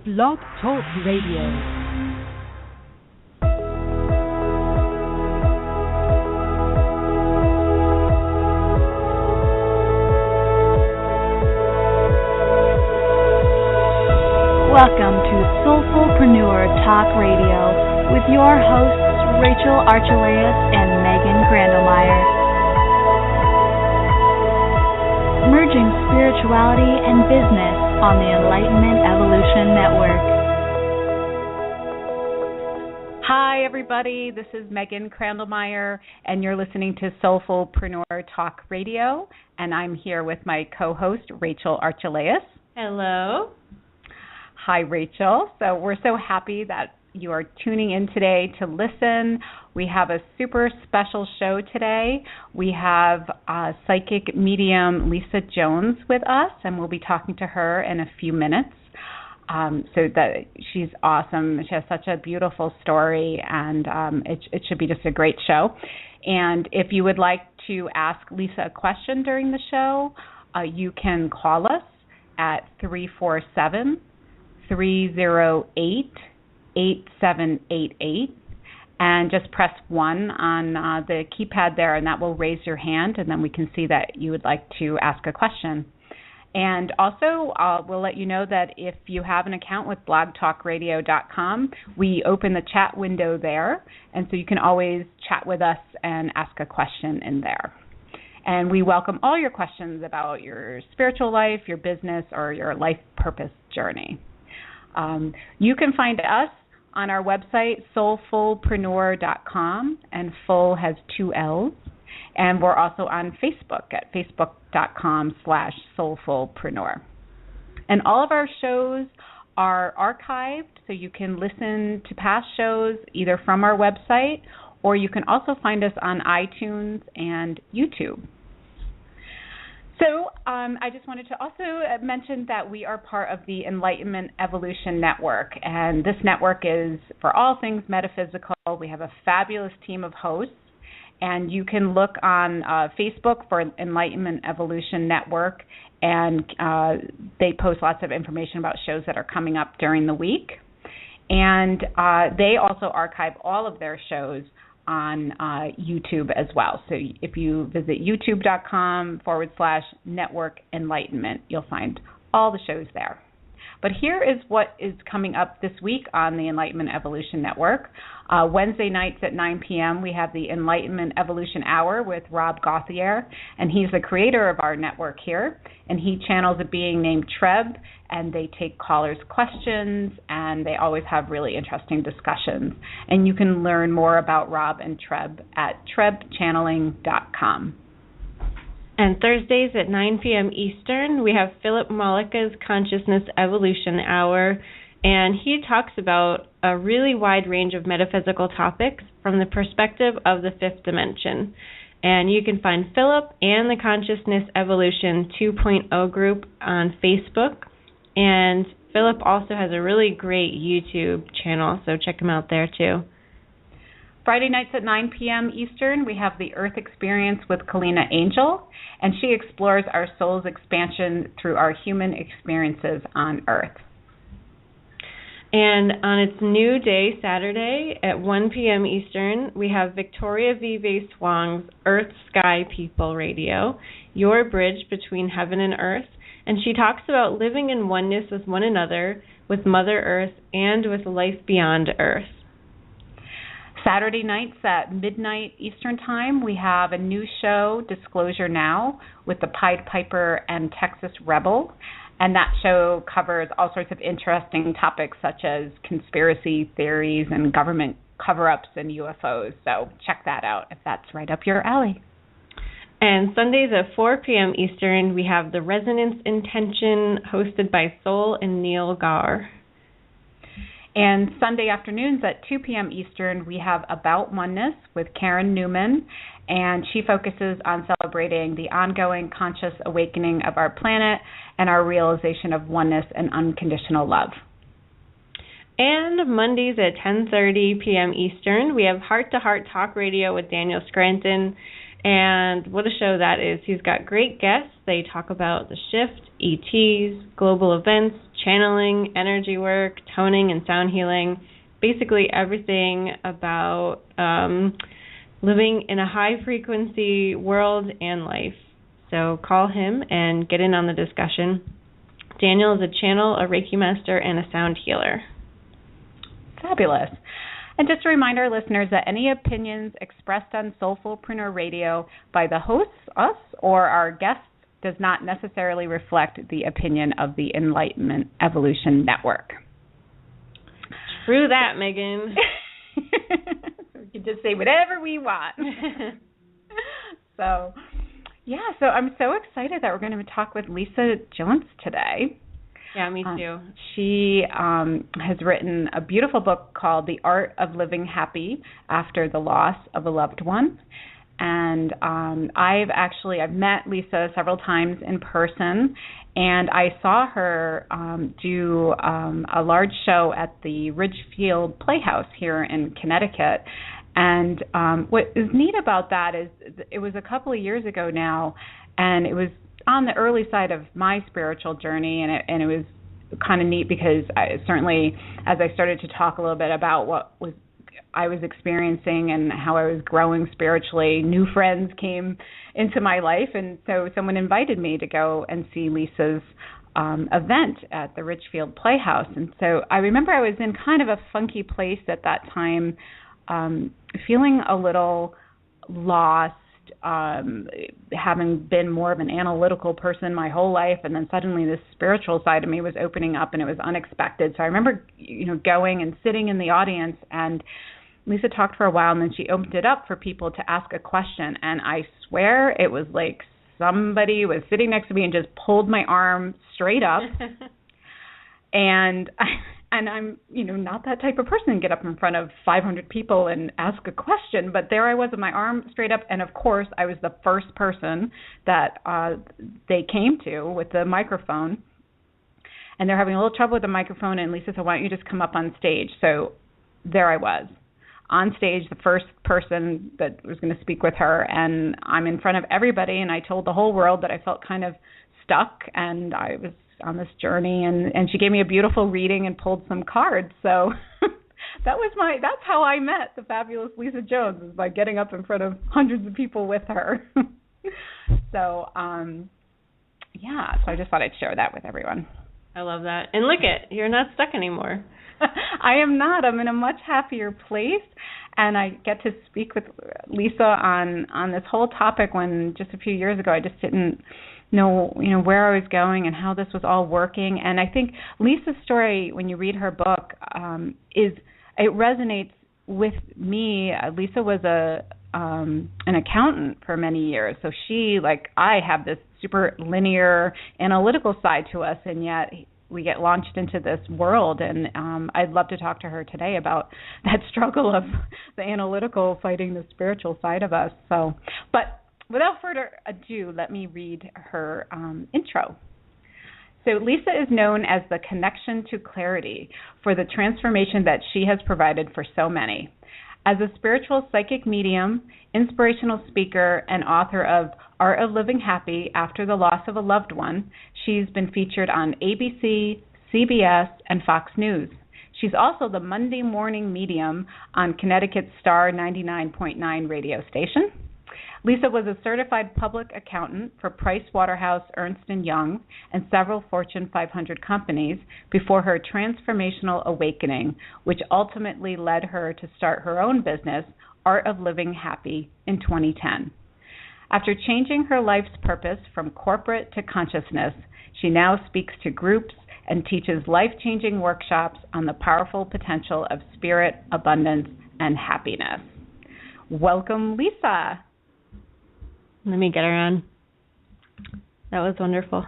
Blog Talk Radio. Welcome to Soulfullpreneur Talk Radio with your hosts Rachel Archelaus and Megan Crandlemire. Merging spirituality and business on the Enlightenment Evolution Network. Hi everybody, this is Megan Crandlemire and you're listening to Soulfullpreneur Talk Radio, and I'm here with my co-host Rachel Archelaus. Hello. Hi, Rachel. So we're so happy that you are tuning in today to listen. We have a super special show today. We have psychic medium Lisa Jones with us, and we'll be talking to her in a few minutes. So that she's awesome. She has such a beautiful story, and it should be just a great show. And if you would like to ask Lisa a question during the show, you can call us at 347-308-8788, and just press 1 on the keypad there, and that will raise your hand, and then we can see that you would like to ask a question. And also, we'll let you know that if you have an account with blogtalkradio.com, we open the chat window there, and so you can always chat with us and ask a question in there. And we welcome all your questions about your spiritual life, your business, or your life purpose journey. You can find us on our website, soulfullpreneur.com, and full has 2 L's. And we're also on Facebook at facebook.com/soulfullpreneur. And all of our shows are archived, so you can listen to past shows either from our website, or you can also find us on iTunes and YouTube. So I just wanted to also mention that we are part of the Enlightenment Evolution Network, and this network is for all things metaphysical. We have a fabulous team of hosts, and you can look on Facebook for Enlightenment Evolution Network, and they post lots of information about shows that are coming up during the week. And they also archive all of their shows on YouTube as well. So if you visit youtube.com/network enlightenment, you'll find all the shows there. But here is what is coming up this week on the Enlightenment Evolution Network. Wednesday nights at 9 p.m. we have the Enlightenment Evolution Hour with Rob Gauthier, and he's the creator of our network here, and he channels a being named Treb, and they take callers' questions, and they always have really interesting discussions. And you can learn more about Rob and Treb at trebchanneling.com. And Thursdays at 9 p.m. Eastern, we have Philip Malika's Consciousness Evolution Hour, and he talks about a really wide range of metaphysical topics from the perspective of the fifth dimension. And you can find Philip and the Consciousness Evolution 2.0 group on Facebook. And Philip also has a really great YouTube channel, so check him out there too. Friday nights at 9 p.m. Eastern, we have the Earth Experience with Kalina Angel, and she explores our soul's expansion through our human experiences on Earth. And on its new day, Saturday, at 1 p.m. Eastern, we have Victoria Vive Swang's Earth Sky People Radio, your bridge between heaven and earth, and she talks about living in oneness with one another, with Mother Earth, and with life beyond Earth. Saturday nights at midnight Eastern Time, we have a new show, Disclosure Now, with the Pied Piper and Texas Rebel. And that show covers all sorts of interesting topics such as conspiracy theories and government cover-ups and UFOs. So check that out if that's right up your alley. And Sundays at 4 p.m. Eastern, we have The Resonance Intention, hosted by Sol and Neil Gar. And Sunday afternoons at 2 p.m. Eastern, we have About Oneness with Karen Newman, and she focuses on celebrating the ongoing conscious awakening of our planet and our realization of oneness and unconditional love. And Mondays at 10:30 p.m. Eastern, we have Heart to Heart Talk Radio with Daniel Scranton, and what a show that is. He's got great guests. They talk about the shift, ETs, global events, channeling, energy work, toning, and sound healing. Basically everything about living in a high-frequency world and life. So call him and get in on the discussion. Daniel is a channel, a Reiki master, and a sound healer. Fabulous. And just to remind our listeners that any opinions expressed on Soulfullpreneur Radio by the hosts, us, or our guests does not necessarily reflect the opinion of the Enlightenment Evolution Network. True that, Megan. We can just say whatever we want. So I'm so excited that we're going to talk with Lisa Jones today. Yeah, me too. She has written a beautiful book called The Art of Living Happy After the Loss of a Loved One. And I've met Lisa several times in person, and I saw her do a large show at the Ridgefield Playhouse here in Connecticut. And what is neat about that is it was a couple of years ago now, and it was on the early side of my spiritual journey, and it was kind of neat because certainly as I started to talk a little bit about I was experiencing and how I was growing spiritually, new friends came into my life, and so someone invited me to go and see Lisa's event at the Ridgefield Playhouse. And so I remember I was in kind of a funky place at that time, feeling a little lost, having been more of an analytical person my whole life, and then suddenly this spiritual side of me was opening up, and it was unexpected. So I remember, going and sitting in the audience, and Lisa talked for a while, and then she opened it up for people to ask a question, and I swear it was like somebody was sitting next to me and just pulled my arm straight up. And I'm, not that type of person to get up in front of 500 people and ask a question, but there I was with my arm straight up, and of course I was the first person that they came to with the microphone, and they're having a little trouble with the microphone, and Lisa said, why don't you just come up on stage? So there I was, on stage, the first person that was going to speak with her, and I'm in front of everybody, and I told the whole world that I felt kind of stuck, and I was on this journey, and she gave me a beautiful reading and pulled some cards. So that's how I met the fabulous Lisa Jones, is by getting up in front of hundreds of people with her. So I just thought I'd share that with everyone. I love that. And look you're not stuck anymore. I am not. I'm in a much happier place, and I get to speak with Lisa on this whole topic when just a few years ago I just didn't know where I was going and how this was all working. And I think Lisa's story, when you read her book, it resonates with me. Lisa was an accountant for many years, so she, like I, have this super linear analytical side to us, and yet we get launched into this world. And I'd love to talk to her today about that struggle of the analytical fighting the spiritual side of us. But without further ado, let me read her intro. So Lisa is known as the connection to clarity for the transformation that she has provided for so many. As a spiritual psychic medium, inspirational speaker, and author of Art of Living Happy After the Loss of a Loved One, she's been featured on ABC, CBS, and Fox News. She's also the Monday morning medium on Connecticut's Star 99.9 radio station. Lisa was a certified public accountant for Pricewaterhouse, Ernst & Young, and several Fortune 500 companies before her transformational awakening, which ultimately led her to start her own business, Art of Living Happy, in 2010. After changing her life's purpose from corporate to consciousness, she now speaks to groups and teaches life-changing workshops on the powerful potential of spirit, abundance, and happiness. Welcome, Lisa. Let me get her on. That was wonderful.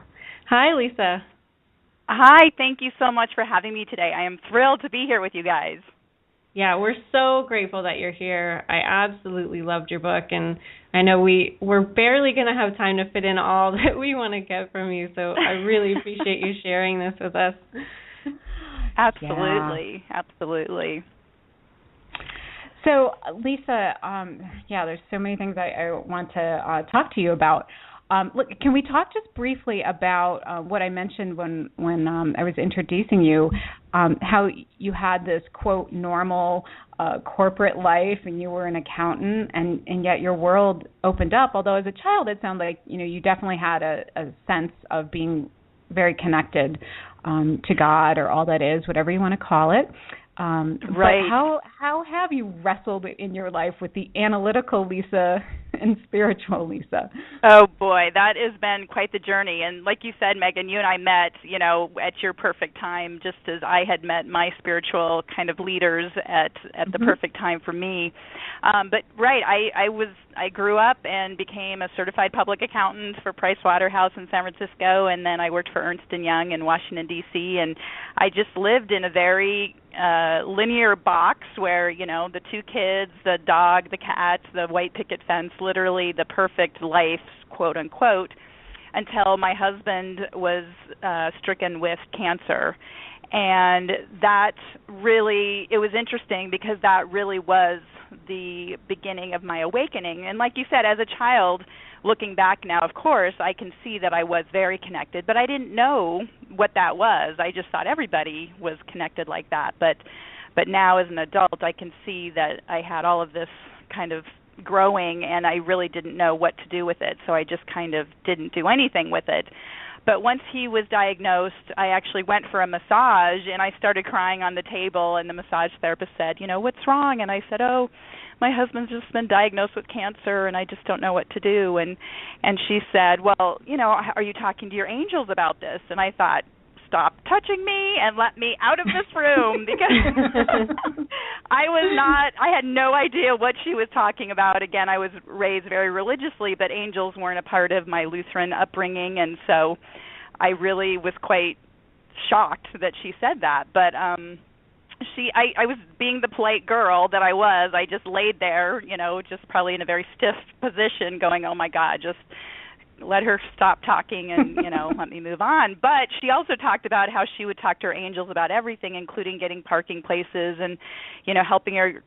Hi, Lisa. Hi, thank you so much for having me today. I am thrilled to be here with you guys. Yeah, we're so grateful that you're here. I absolutely loved your book, and I know we're barely going to have time to fit in all that we want to get from you, so I really appreciate you sharing this with us. Absolutely, absolutely. So, Lisa, there's so many things I want to talk to you about. Look, can we talk just briefly about what I mentioned when I was introducing you, how you had this, quote, normal corporate life and you were an accountant and yet your world opened up, although as a child it sounded like, you definitely had a sense of being very connected to God or all that is, whatever you want to call it. Right. But how have you wrestled in your life with the analytical Lisa and spiritual Lisa? Oh boy, that has been quite the journey. And like you said, Megan, you and I met, at your perfect time, just as I had met my spiritual kind of leaders at the perfect time for me. But right, I grew up and became a certified public accountant for Price Waterhouse in San Francisco, and then I worked for Ernst & Young in Washington, D.C., and I just lived in a very linear box where, the two kids, the dog, the cat, the white picket fence, literally the perfect life, quote unquote, until my husband was stricken with cancer. And that really, it was interesting because that really was the beginning of my awakening. And like you said, as a child, looking back now, of course, I can see that I was very connected, but I didn't know what that was. I just thought everybody was connected like that. But now as an adult, I can see that I had all of this kind of growing, and I really didn't know what to do with it, so I just kind of didn't do anything with it. But once he was diagnosed, I actually went for a massage, and I started crying on the table, and the massage therapist said, what's wrong? And I said, oh, my husband's just been diagnosed with cancer, and I just don't know what to do. And she said, well, are you talking to your angels about this? And I thought, stop touching me and let me out of this room, because I had no idea what she was talking about. Again, I was raised very religiously, but angels weren't a part of my Lutheran upbringing, and so I really was quite shocked that she said that. But I was being the polite girl that I was. I just laid there, just probably in a very stiff position going, oh my God, just let her stop talking and, let me move on. But she also talked about how she would talk to her angels about everything, including getting parking places and, helping her,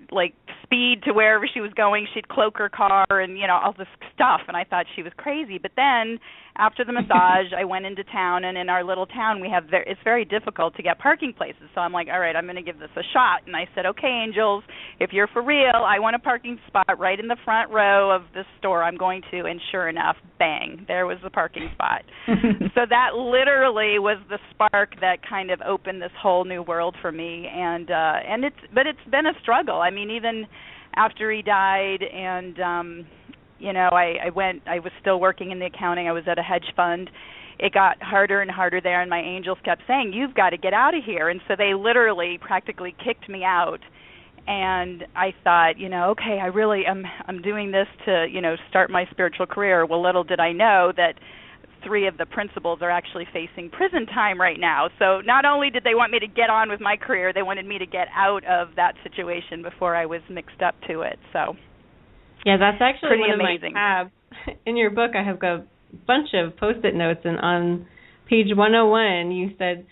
speed to wherever she was going. She'd cloak her car and, all this stuff. And I thought she was crazy. But then after the massage, I went into town, and in our little town, it's very difficult to get parking places. So I'm like, all right, I'm going to give this a shot. And I said, okay, angels, if you're for real, I want a parking spot right in the front row of this store I'm going to. And sure enough, bang, there was the parking spot. So that literally was the spark that kind of opened this whole new world for me. And it's been a struggle. I mean, even after he died, and I was still working in the accounting. I was at a hedge fund. It got harder and harder there, and my angels kept saying, you've got to get out of here. And so they literally practically kicked me out. And I thought, okay, I really I'm doing this to, start my spiritual career. Well, little did I know that 3 of the principals are actually facing prison time right now. So not only did they want me to get on with my career, they wanted me to get out of that situation before I was mixed up to it. So yeah, that's actually pretty one amazing. of my tabs. In your book, I have a bunch of Post-it notes, and on page 101, you said,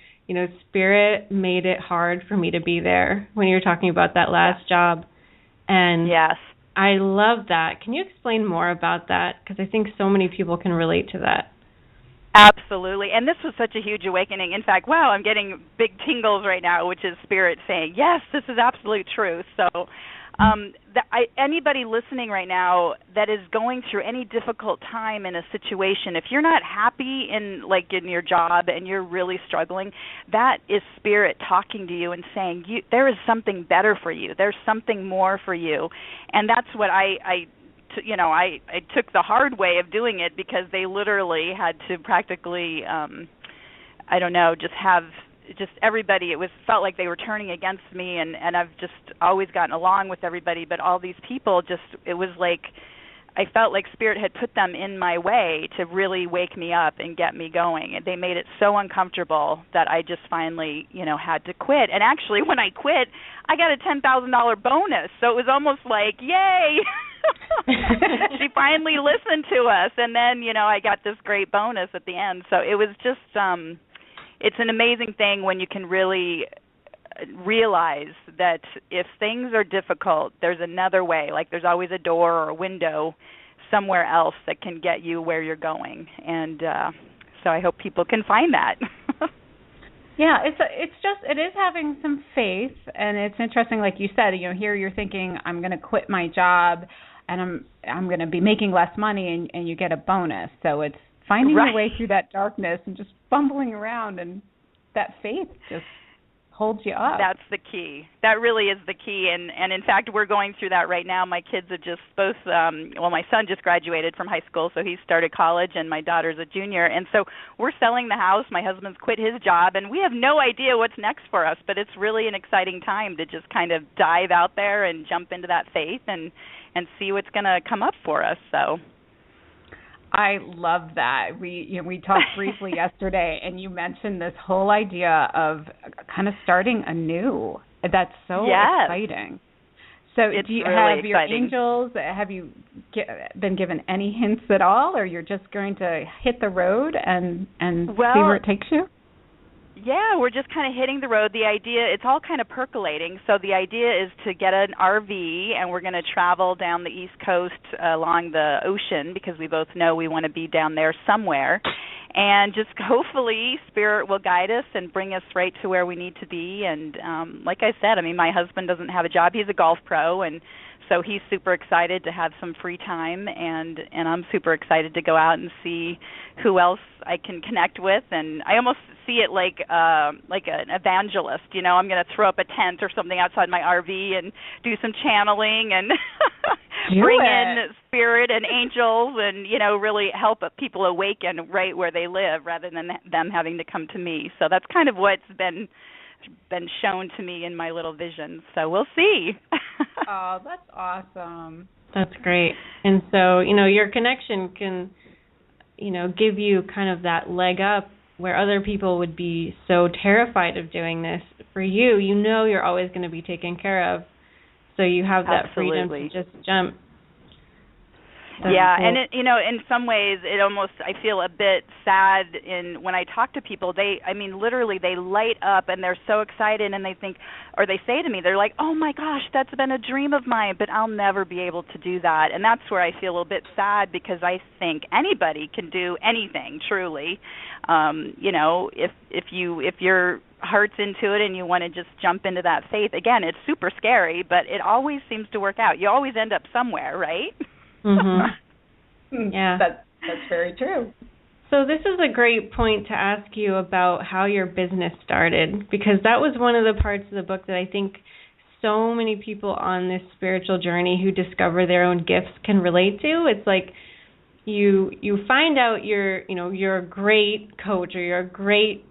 Spirit made it hard for me to be there, when you were talking about that last job. And yes, I love that. Can you explain more about that? Because I think so many people can relate to that. Absolutely. And this was such a huge awakening. In fact, wow, I'm getting big tingles right now, which is Spirit saying, yes, this is absolute truth. So anybody listening right now that is going through any difficult time in a situation, if you're not happy in your job and you're really struggling, that is Spirit talking to you and saying, there is something better for you. There's something more for you. And that's what I took the hard way of doing it, because they literally had to practically, just everybody, felt like they were turning against me, and I've just always gotten along with everybody, but all these people it was like I felt like Spirit had put them in my way to really wake me up and get me going. And they made it so uncomfortable that I just finally, had to quit. And actually, when I quit, I got a $10,000 bonus. So it was almost like, yay! She finally listened to us. And then, I got this great bonus at the end. So it was just, it's an amazing thing when you can really realize that if things are difficult, there's another way. Like there's always a door or a window somewhere else that can get you where you're going. And so I hope people can find that. Yeah, it is having some faith, and it's interesting, like you said, here you're thinking, I'm going to quit my job and I'm going to be making less money, and you get a bonus. So it's finding your way through that darkness and just fumbling around, and that faith just holds you up. That's the key. That really is the key. And in fact, we're going through that right now. My kids are just both, my son just graduated from high school, so he started college, and my daughter's a junior. And so we're selling the house. My husband's quit his job, and we have no idea what's next for us, but it's really an exciting time to just kind of dive out there and jump into that faith and see what's going to come up for us. So I love that. We talked briefly yesterday, and you mentioned this whole idea of kind of starting anew. That's so exciting. So it's do you really have your exciting. Angels, have you been given any hints at all, or you're just going to hit the road and see where it takes you? Yeah, we're just kind of hitting the road. The idea, it's all kind of percolating. So the idea is to get an RV, and we're going to travel down the East Coast along the ocean, because we both know we want to be down there somewhere. And just hopefully Spirit will guide us and bring us right to where we need to be. And like I said, my husband doesn't have a job. He's a golf pro, and so he's super excited to have some free time, and I'm super excited to go out and see who else I can connect with. And I almost see it like an evangelist. I'm going to throw up a tent or something outside my RV and do some channeling and bring in Spirit and angels and, really help people awaken right where they live rather than them having to come to me. So that's kind of what's been shown to me in my little visions. So we'll see. Oh, that's awesome. That's great. And so, your connection can, give you kind of that leg up where other people would be so terrified of doing this. For you, you're always going to be taken care of. So you have that freedom to just jump. That's cool. And in some ways, it almost, I feel a bit sad when I talk to people. Literally, they light up and they're so excited, and they think, or they say to me, they're like, "Oh my gosh, that's been a dream of mine, but I'll never be able to do that." And that's where I feel a little bit sad, because I think anybody can do anything. Truly, if your heart's into it and you want to just jump into that faith, again, it's super scary, but it always seems to work out. You always end up somewhere, right? Mm-hmm. Yeah. That's very true. So this is a great point to ask you about how your business started, because that was one of the parts of the book that I think so many people on this spiritual journey who discover their own gifts can relate to. It's like you find out you're a great coach, or you're a great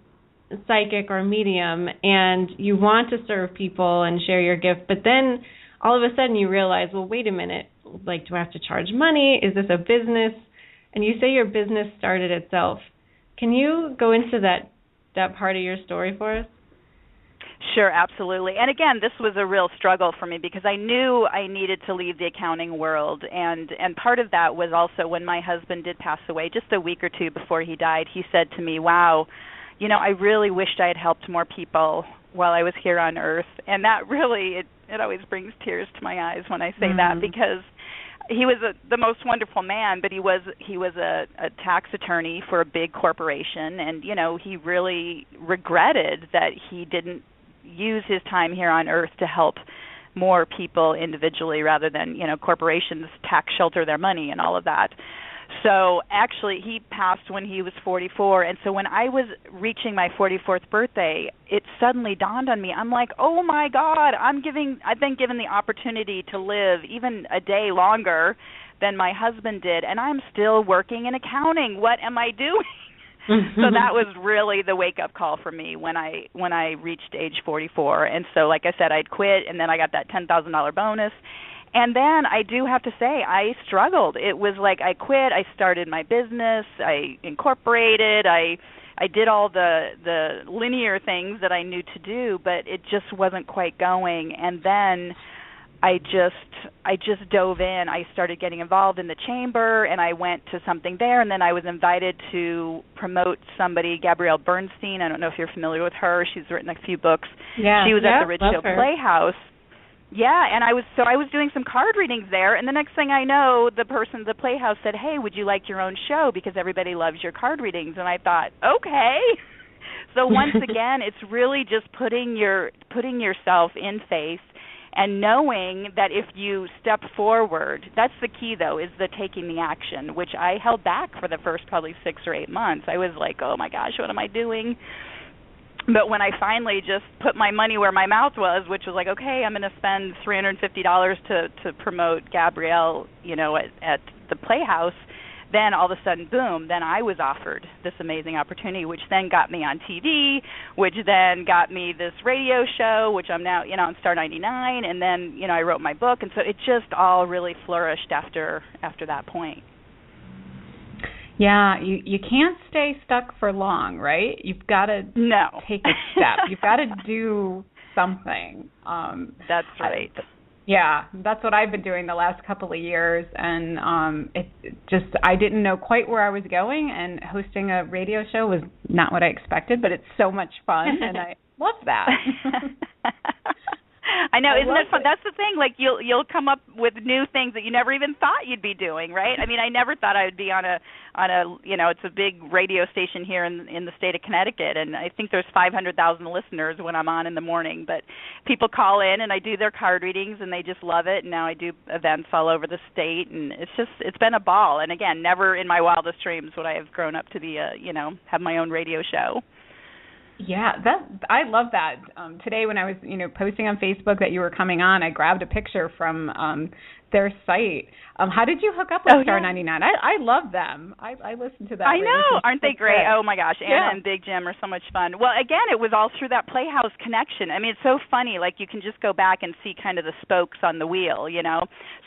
psychic or medium, and you want to serve people and share your gift, but then all of a sudden you realize, well, wait a minute, like, do I have to charge money? Is this a business? And you say your business started itself. Can you go into that part of your story for us? Sure, absolutely. And again, this was a real struggle for me, because I knew I needed to leave the accounting world. And part of that was also when my husband did pass away, just a week or two before he died, he said to me, "Wow, I really wished I had helped more people while I was here on Earth." And that really, it always brings tears to my eyes when I say that, because he was the most wonderful man, but he was a tax attorney for a big corporation, and he really regretted that he didn't use his time here on Earth to help more people individually, rather than corporations tax shelter their money and all of that. So actually, he passed when he was 44, and so when I was reaching my 44th birthday, it suddenly dawned on me. I'm like, oh my God, I've been given the opportunity to live even a day longer than my husband did, and I'm still working in accounting. What am I doing? So that was really the wake-up call for me when I reached age 44. And so, like I said, I'd quit, and then I got that $10,000 bonus. And then I do have to say, I struggled. It was like I quit, I started my business, I incorporated, I did all the linear things that I knew to do, but it just wasn't quite going. And then I just dove in. I started getting involved in the chamber, and I went to something there, and then I was invited to promote somebody, Gabrielle Bernstein. I don't know if you're familiar with her. She's written a few books. Yeah, she was at the Ridgefield Playhouse. Yeah, and I was doing some card readings there, and the next thing I know, the person at the Playhouse said, "Hey, would you like your own show because everybody loves your card readings?" And I thought, "Okay." So once again, it's really just putting yourself in faith and knowing that if you step forward, that's the key though, is the taking the action, which I held back for the first probably 6 or 8 months. I was like, "Oh my gosh, what am I doing?" But when I finally just put my money where my mouth was, which was like, okay, I'm going to spend $350 to promote Gabrielle, at the Playhouse, then all of a sudden, boom, then I was offered this amazing opportunity, which then got me on TV, which then got me this radio show, which I'm now, on Star 99, and then, I wrote my book, and so it just all really flourished after that point. Yeah, you can't stay stuck for long, right? You've got to take a step. You've got to do something. That's right. That's what I've been doing the last couple of years, and I didn't know quite where I was going, and hosting a radio show was not what I expected, but it's so much fun, and I love that. I know, isn't it fun? That's the thing. Like you'll come up with new things that you never even thought you'd be doing, right? I mean, I never thought I would be on a it's a big radio station here in the state of Connecticut, and I think there's 500,000 listeners when I'm on in the morning. But people call in and I do their card readings and they just love it. And now I do events all over the state, and it's been a ball. And again, never in my wildest dreams would I have grown up to be have my own radio show. Yeah, I love that. Today when I was, posting on Facebook that you were coming on, I grabbed a picture from their site. How did you hook up with Star 99? I love them. I listen to that. I know. Aren't they great? Oh, my gosh. Anna and Big Jim are so much fun. Well, again, it was all through that Playhouse connection. I mean, it's so funny. Like, you can just go back and see kind of the spokes on the wheel,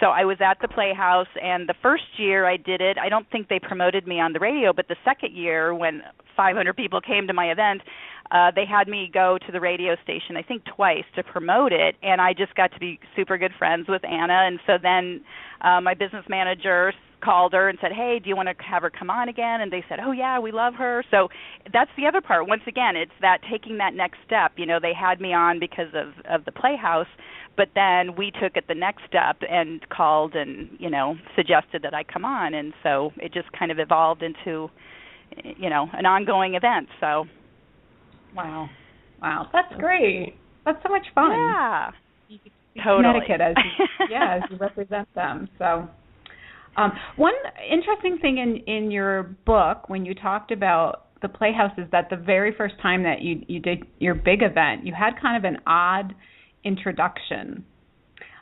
So I was at the Playhouse, and the first year I did it, I don't think they promoted me on the radio, but the second year when 500 people came to my event, they had me go to the radio station, I think twice, to promote it, and I just got to be super good friends with Anna, and so then my business manager called her and said, "Hey, do you want to have her come on again?" And they said, "Oh, yeah, we love her." So that's the other part. Once again, it's that taking that next step. They had me on because of the Playhouse, but then we took it the next step and called and, suggested that I come on, and so it just kind of evolved into, an ongoing event, so... Wow, that's great. That's so much fun. Yeah, totally. Connecticut, as you represent them. So, one interesting thing in your book when you talked about the Playhouse is that the very first time that you did your big event, you had kind of an odd introduction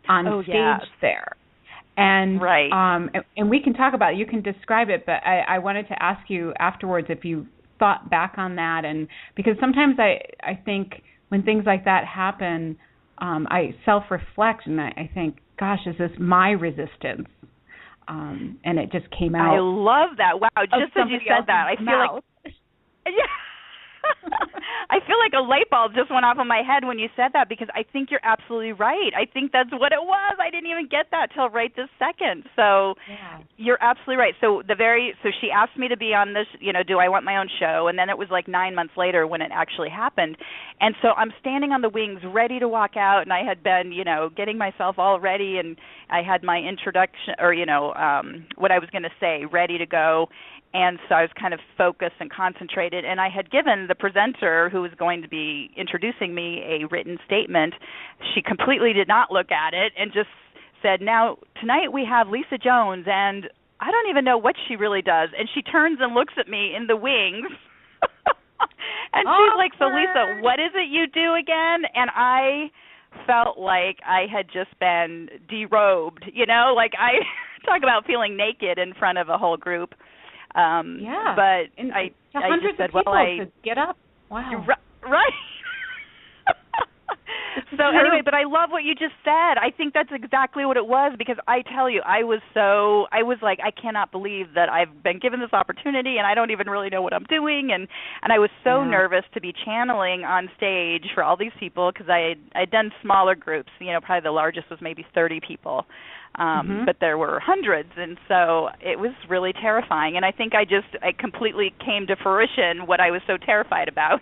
on stage there. And right. And we can talk about it. You can describe it, but I wanted to ask you afterwards if you thought back on that, and because sometimes I think when things like that happen, I self-reflect and I think, gosh, is this my resistance? And it just came out. I love that. Wow, just as you said that, I feel like I feel like a light bulb just went off in my head when you said that, because I think you're absolutely right. I think that's what it was. I didn't even get that till right this second. So you're absolutely right. So she asked me to be on this, do I want my own show? And then it was like 9 months later when it actually happened. And so I'm standing on the wings ready to walk out, and I had been, getting myself all ready, and I had my introduction or, what I was going to say ready to go. And so I was kind of focused and concentrated, and I had given the presenter who was going to be introducing me a written statement. She completely did not look at it and just said, "Now, tonight we have Lisa Jones," and I don't even know what she really does. And she turns and looks at me in the wings, and she's like, "So, Lisa, what is it you do again?" And I felt like I had just been derobed, like I talk about feeling naked in front of a whole group. But and I just said, well, to get up. Wow. Right. So anyway, but I love what you just said. I think that's exactly what it was, because I tell you, I was like, I cannot believe that I've been given this opportunity and I don't even really know what I'm doing, and I was so nervous to be channeling on stage for all these people, because I'd done smaller groups, probably the largest was maybe 30 people. But there were hundreds, and so it was really terrifying. And I think I completely came to fruition what I was so terrified about.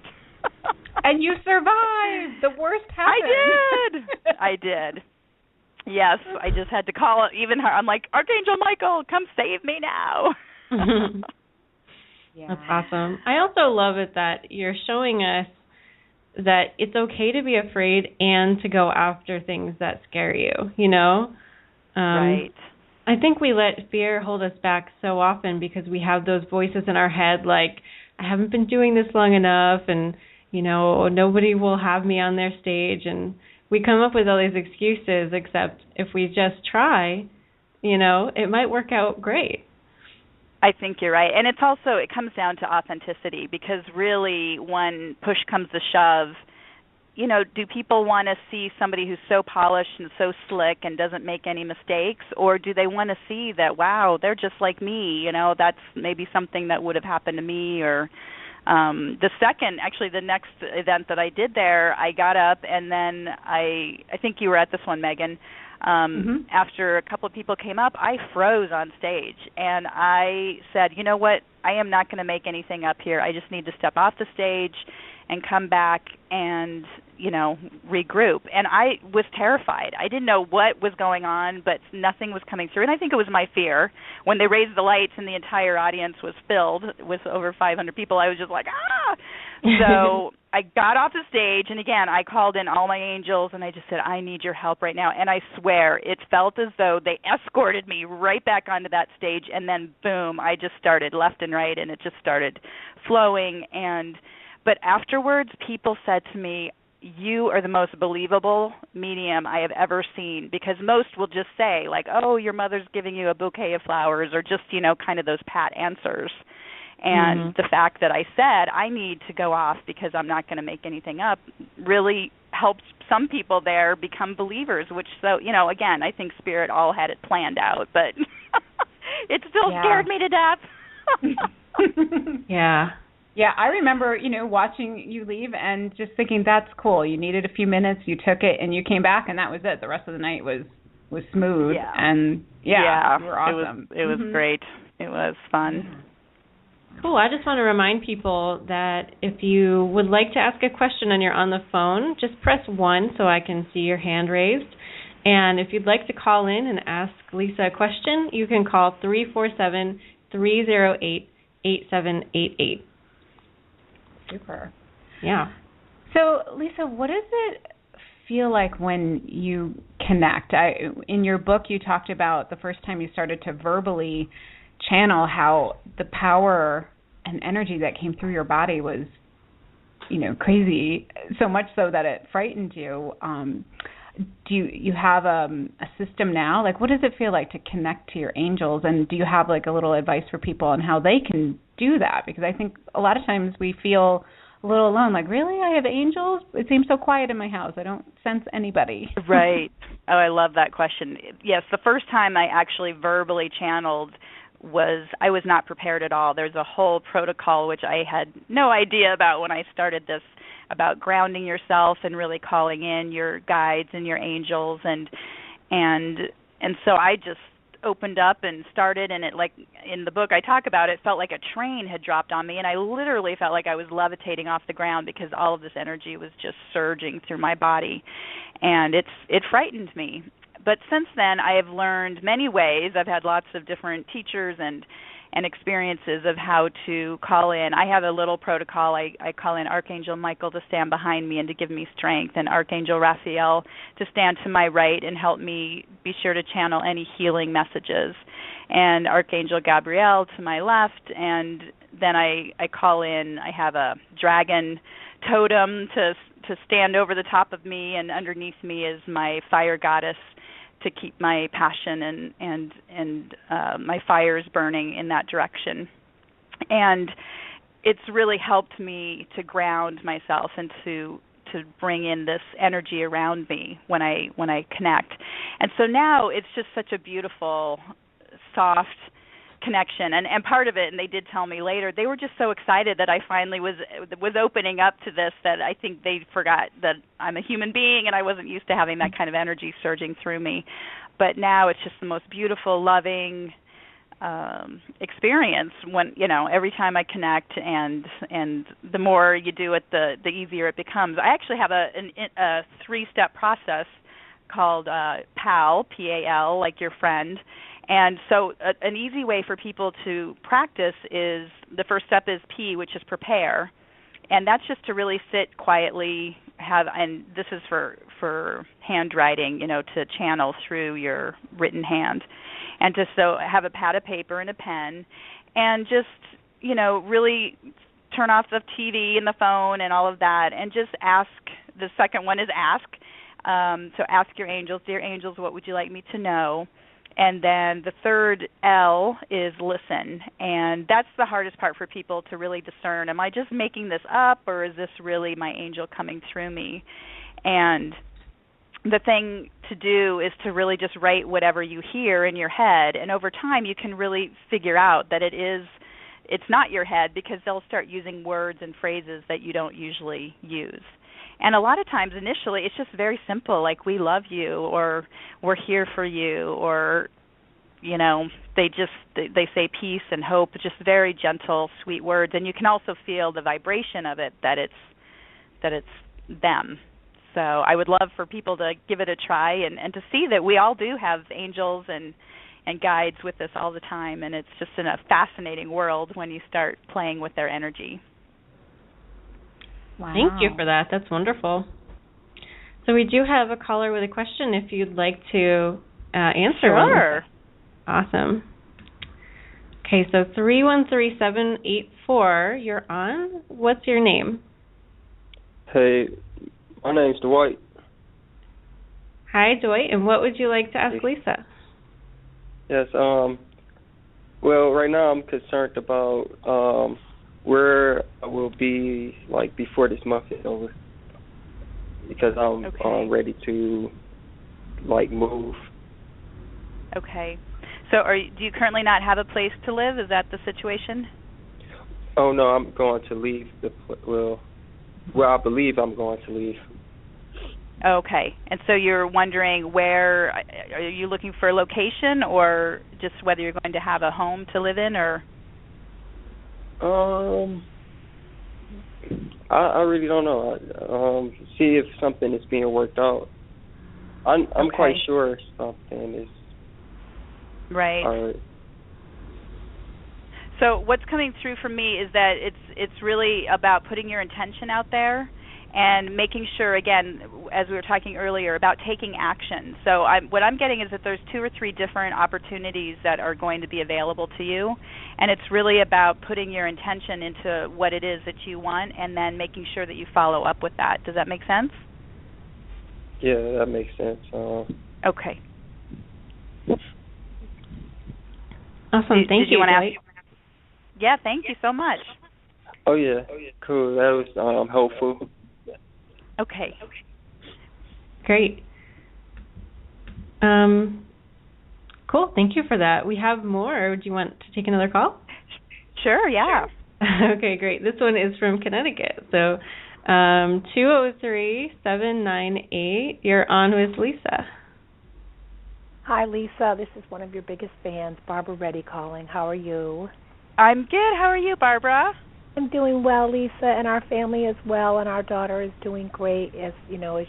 And you survived. The worst happened. I did. Yes, I just had to call even her. I'm like, Archangel Michael, come save me now. Yeah. That's awesome. I also love it that you're showing us that it's okay to be afraid and to go after things that scare you, you know? Right. I think we let fear hold us back so often because we have those voices in our head like, I haven't been doing this long enough, and, you know, nobody will have me on their stage. And we come up with all these excuses, except if we just try, you know, it might work out great. I think you're right. And it comes down to authenticity, because really when push comes to shove, you know, do people want to see somebody who's so polished and so slick and doesn't make any mistakes, or do they want to see that, wow, they're just like me, you know, that's maybe something that would have happened to me? Or the next event that I did there, I got up and then I think you were at this one, Megan. After a couple of people came up, I froze on stage, and I said, you know what, I am not going to make anything up here. I just need to step off the stage and come back and, you know, regroup. And I was terrified. I didn't know what was going on, but nothing was coming through. And I think it was my fear. When they raised the lights and the entire audience was filled with over 500 people, I was just like, ah! So I got off the stage, and again, I called in all my angels, and I just said, I need your help right now. And I swear, it felt as though they escorted me right back onto that stage, and then boom, I just started left and right, and it just started flowing. But afterwards, people said to me, you are the most believable medium I have ever seen, because most will just say, like, oh, your mother's giving you a bouquet of flowers, or just, you know, kind of those pat answers. And the fact that I said I need to go off because I'm not going to make anything up really helped some people there become believers, which, so, you know, again, I think Spirit all had it planned out, but it still scared me to death. Yeah. Yeah, I remember, you know, watching you leave and just thinking, that's cool. You needed a few minutes, you took it, and you came back, and that was it. The rest of the night was smooth. Yeah. And, you were awesome. It was great. It was fun. Cool. I just want to remind people that if you would like to ask a question and you're on the phone, just press 1 so I can see your hand raised. And if you'd like to call in and ask Lisa a question, you can call 347-308-8788. Super. Yeah. So, Lisa, what does it feel like when you connect? In your book, you talked about the first time you started to verbally channel, how the power and energy that came through your body was, you know, crazy, so much so that it frightened you. Do you have a system now? Like, what does it feel like to connect to your angels? And do you have, like, a little advice for people on how they can do that? Because I think a lot of times we feel a little alone, like, really, I have angels? It seems so quiet in my house. I don't sense anybody. Right. Oh, I love that question. Yes, the first time I actually verbally channeled I was not prepared at all. There's a whole protocol which I had no idea about when I started this, about grounding yourself and really calling in your guides and your angels, and so I just opened up and started, and it, like in the book I talk about, it felt like a train had dropped on me, and I literally felt like I was levitating off the ground because all of this energy was just surging through my body, and it frightened me. But since then, I have learned many ways. I've had lots of different teachers and experiences of how to call in. I have a little protocol. I call in Archangel Michael to stand behind me and to give me strength, and Archangel Raphael to stand to my right and help me be sure to channel any healing messages, and Archangel Gabriel to my left, and then I call in, I have a dragon totem to stand over the top of me, and underneath me is my fire goddess to keep my passion and my fires burning in that direction. And it's really helped me to ground myself and to bring in this energy around me when I connect. And so now it's just such a beautiful, soft connection, and part of it, and they did tell me later, they were just so excited that I finally was opening up to this, that I think they forgot that I'm a human being and I wasn't used to having that kind of energy surging through me. But now it's just the most beautiful, loving experience when, you know, every time I connect, and the more you do it, the easier it becomes. I actually have a 3-step process called PAL, P-A-L, like your friend. And so an easy way for people to practice is the first step is P, which is prepare. And that's just to really sit quietly, and this is for handwriting, to channel through your written hand. And just so have a pad of paper and a pen, and just, really turn off the TV and the phone and all of that, and just ask. The second one is ask. So ask your angels, dear angels, what would you like me to know? And then the third L is listen. And that's the hardest part for people to really discern. Am I just making this up, or is this really my angel coming through me? And the thing to do is to really just write whatever you hear in your head. And over time, you can really figure out that it's not your head, because they'll start using words and phrases that you don't usually use. And a lot of times, initially, it's just very simple, like we love you, or we're here for you, or, they say peace and hope, just very gentle, sweet words. And you can also feel the vibration of it, that it's them. So I would love for people to give it a try and to see that we all do have angels and guides with us all the time, and it's just in a fascinating world when you start playing with their energy. Wow. Thank you for that. That's wonderful. So we do have a caller with a question if you'd like to answer. Sure. Awesome. Okay, so 313784, you're on. What's your name? Hey, my name's Dwight. Hi, Dwight, and what would you like to ask Lisa? Yes, well, right now I'm concerned about where I will be, before this month is over, because I'm ready to, move. Okay. So do you currently not have a place to live? Is that the situation? Oh, no, I'm going to leave I believe I'm going to leave. Okay. And so you're wondering where, are you looking for a location, or just whether you're going to have a home to live in, or? I really don't know. See if something is being worked out. I'm quite sure something is right. All right. So what's coming through for me is that it's really about putting your intention out there and making sure, again, as we were talking earlier, about taking action. So what I'm getting is that there's 2 or 3 different opportunities that are going to be available to you, and it's really about putting your intention into what it is that you want and then making sure that you follow up with that. Does that make sense? Yeah, that makes sense. Okay. Awesome. Thank you. Ask? Yeah, thank you so much. Oh, yeah. Cool. That was helpful. Okay. Great. Cool. Thank you for that. We have more. Do you want to take another call? Sure, yeah. Okay, great. This one is from Connecticut. So 203-798, you're on with Lisa. Hi, Lisa. This is one of your biggest fans, Barbara Reddy calling. How are you? I'm good. How are you, Barbara? I'm doing well, Lisa, and our family is well, and our daughter is doing great. As you know,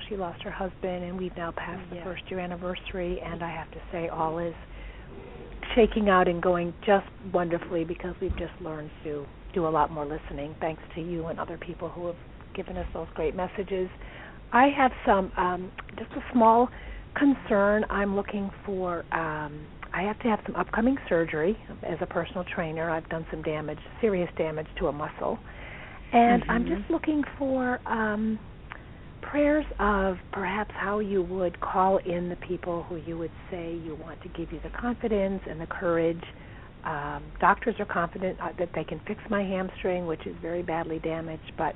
she lost her husband, and we've now passed the first-year anniversary, and I have to say all is shaking out and going just wonderfully, because we've just learned to do a lot more listening, thanks to you and other people who have given us those great messages. I have some, just a small concern. I'm looking for, I have to have some upcoming surgery as a personal trainer. I've done some damage, serious damage to a muscle. And I'm just looking for prayers of perhaps how you would call in the people who you would say you want to give you the confidence and the courage. Doctors are confident that they can fix my hamstring, which is very badly damaged, but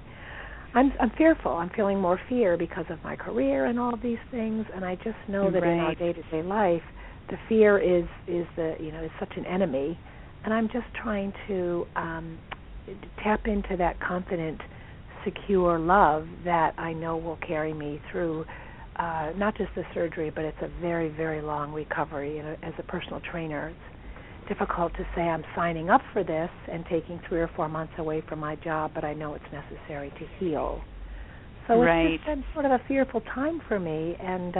I'm fearful. I'm feeling more fear because of my career and all of these things, and I just know that in our day-to-day life, the fear is such an enemy, and I'm just trying to tap into that confident, secure love that I know will carry me through not just the surgery, but it's a very, very long recovery. As a personal trainer, it's difficult to say I'm signing up for this and taking 3 or 4 months away from my job, but I know it's necessary to heal. So it's just been sort of a fearful time for me, and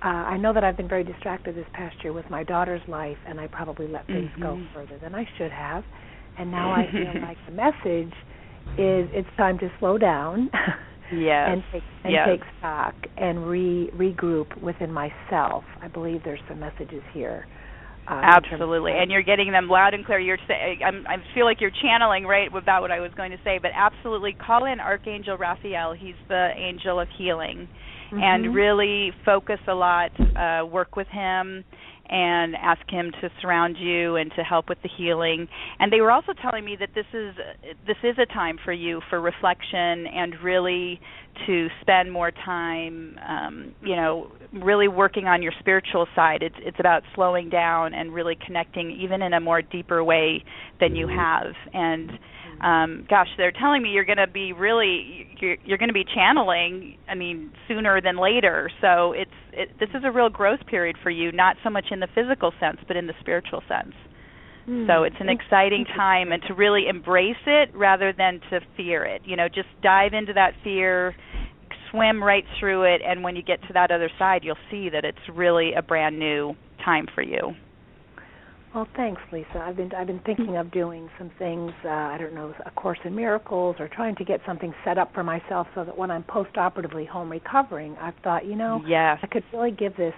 I know that I've been very distracted this past year with my daughter's life, and I probably let things go further than I should have. And now I feel like the message is it's time to slow down and take stock and regroup within myself. I believe there's some messages here. Absolutely, and you're getting them loud and clear. I feel like you're channeling right about what I was going to say, but absolutely call in Archangel Raphael. He's the angel of healing, and really focus a lot, work with him, and ask him to surround you and to help with the healing. And they were also telling me that this is a time for you for reflection and really to spend more time, really working on your spiritual side. It's about slowing down and really connecting even in a more deeper way than you have. And they're telling me you're going to be channeling, sooner than later. So this is a real growth period for you, not so much in the physical sense, but in the spiritual sense. So it's an exciting time, and to really embrace it rather than to fear it. Just dive into that fear, swim right through it, and when you get to that other side, you'll see that it's really a brand new time for you. Well, thanks, Lisa. I've been thinking of doing some things, A Course in Miracles, or trying to get something set up for myself so that when I'm post-operatively home recovering, I've thought, I could really give this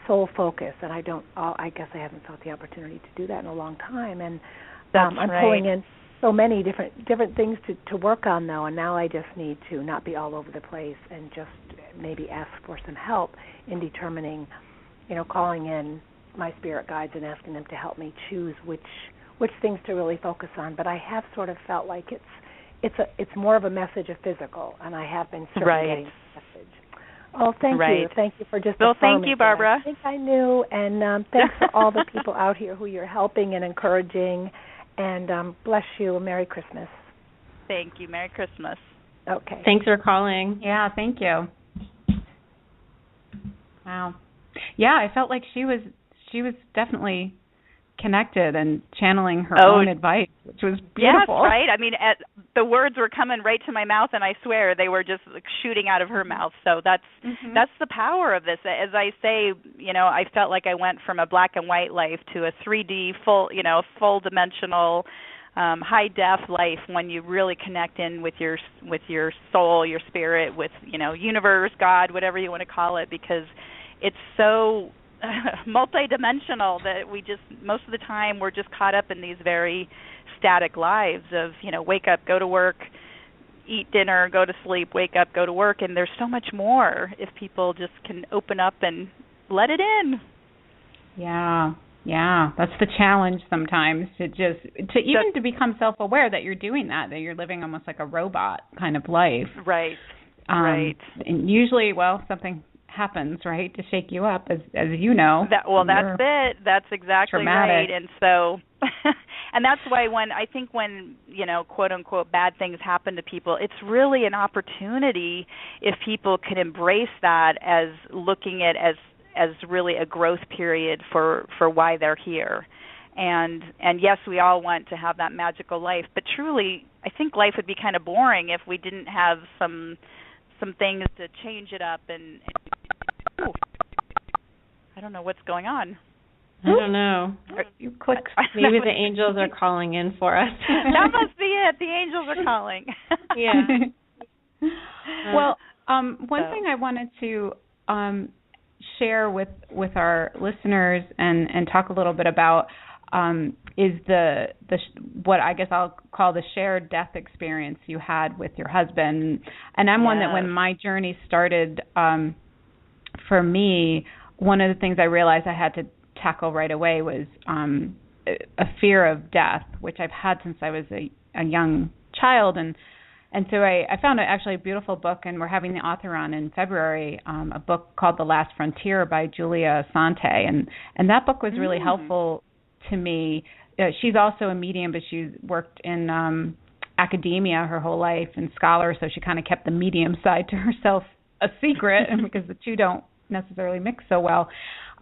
soul focus, and I guess I haven't felt the opportunity to do that in a long time. And I'm pulling in so many different things to work on, though, and now I just need to not be all over the place and just maybe ask for some help in determining, calling in my spirit guides and asking them to help me choose which things to really focus on. But I have sort of felt like it's more of a message of physical, and I have been circulating the message. Oh, thank you. Thank you for just affirming. Thank you, Barbara. I think I knew, and thanks for all the people out here who you're helping and encouraging, and bless you, and Merry Christmas. Thank you. Merry Christmas. Okay. Thanks for calling. Yeah, thank you. Wow. Yeah, I felt like she was definitely connected and channeling her own advice, which was beautiful. Yes, right? The words were coming right to my mouth, and I swear they were just shooting out of her mouth. So that's the power of this. As I say, I felt like I went from a black and white life to a 3D full dimensional, high def life when you really connect in with your soul, your spirit, with universe, God, whatever you want to call it, because it's so multidimensional that we just, most of the time, we're just caught up in these very static lives of, wake up, go to work, eat dinner, go to sleep, wake up, go to work, and there's so much more if people just can open up and let it in. Yeah, that's the challenge sometimes, to become self-aware that you're doing that you're living almost like a robot kind of life. Right. And usually, something happens, right, to shake you up, as you know. That's it. That's exactly traumatic. Right. And so, and that's why when quote unquote bad things happen to people, it's really an opportunity if people can embrace that as looking at as really a growth period for why they're here. And yes, we all want to have that magical life, but truly, I think life would be kind of boring if we didn't have some things to change it up. And I don't know what's going on. I don't know. You clicked. Maybe the angels are calling in for us. That must be it. The angels are calling. Yeah. One thing I wanted to share with our listeners and talk a little bit about is the what I guess I'll call the shared death experience you had with your husband. And I'm one that when my journey started, for me, one of the things I realized I had to tackle right away was a fear of death, which I've had since I was a young child. And so I found actually a beautiful book, and we're having the author on in February, a book called The Last Frontier by Julia Sante. And that book was really helpful to me. She's also a medium, but she's worked in academia her whole life and scholar, so she kind of kept the medium side to herself a secret, and because the two don't necessarily mix so well.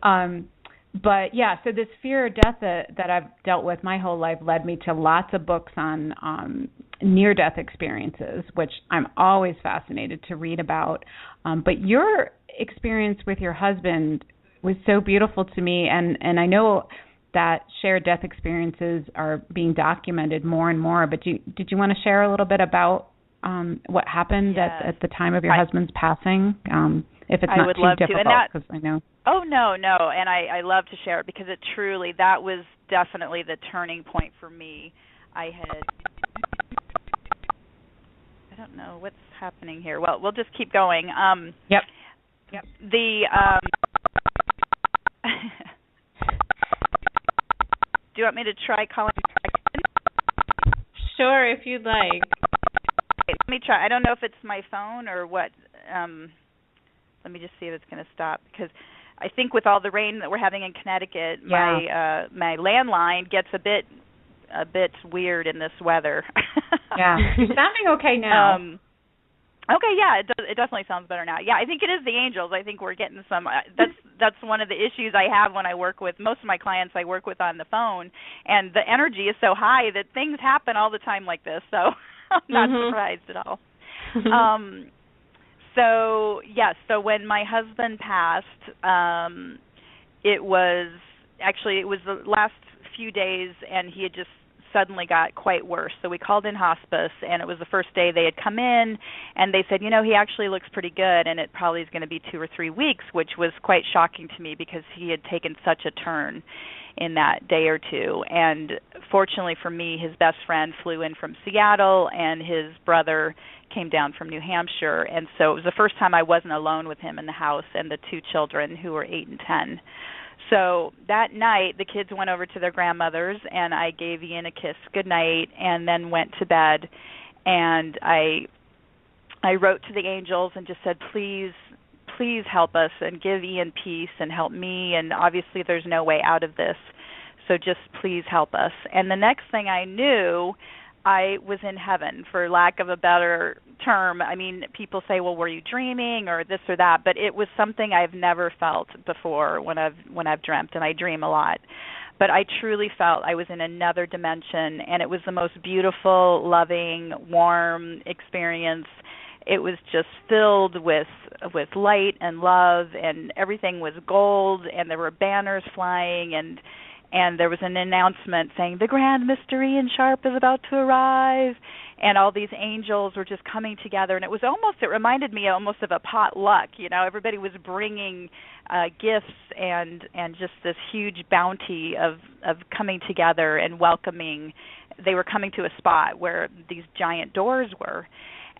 But yeah, so this fear of death that I've dealt with my whole life led me to lots of books on near-death experiences, which I'm always fascinated to read about. But your experience with your husband was so beautiful to me, and I know that shared death experiences are being documented more and more, but did you want to share a little bit about what happened at the time of your husband's passing? If it's not too difficult, because I know. Oh, no, and I love to share it because that was definitely the turning point for me. I don't know what's happening here. Well, we'll just keep going. Yep. The do you want me to try calling back in? Sure, if you'd like. Okay, let me try. I don't know if it's my phone or what. Let me just see if it's going to stop, because I think with all the rain that we're having in Connecticut, my landline gets a bit weird in this weather. Yeah, you're sounding okay now. Okay, yeah, it definitely sounds better now. Yeah, I think it is the angels. I think we're getting some. That's one of the issues I have when I work with most of my clients. I work with on the phone, and the energy is so high that things happen all the time like this. So I'm not surprised at all. So when my husband passed, it was the last few days, and he had just suddenly got quite worse. So we called in hospice, and it was the first day they had come in, and they said, he actually looks pretty good, and it probably is going to be 2 or 3 weeks, which was quite shocking to me because he had taken such a turn in that day or two. And fortunately for me, his best friend flew in from Seattle, and his brother came down from New Hampshire, and so it was the first time I wasn't alone with him in the house and the 2 children who were 8 and 10. So that night, the kids went over to their grandmother's, and I gave Ian a kiss goodnight and then went to bed. And I wrote to the angels and just said, please help us and give Ian peace and help me. And obviously there's no way out of this, so just please help us. And the next thing I knew, I was in heaven, for lack of a better term. I mean, people say, well, were you dreaming or this or that? But it was something I've never felt before when I've dreamt, and I dream a lot. But I truly felt I was in another dimension, and it was the most beautiful, loving, warm experience. It was just filled with light and love, and everything was gold, and there were banners flying, and there was an announcement saying, the Grand Mystery in Sharp is about to arrive, and all these angels were just coming together, and it reminded me almost of a potluck. Everybody was bringing gifts and just this huge bounty of coming together and welcoming. They were coming to a spot where these giant doors were.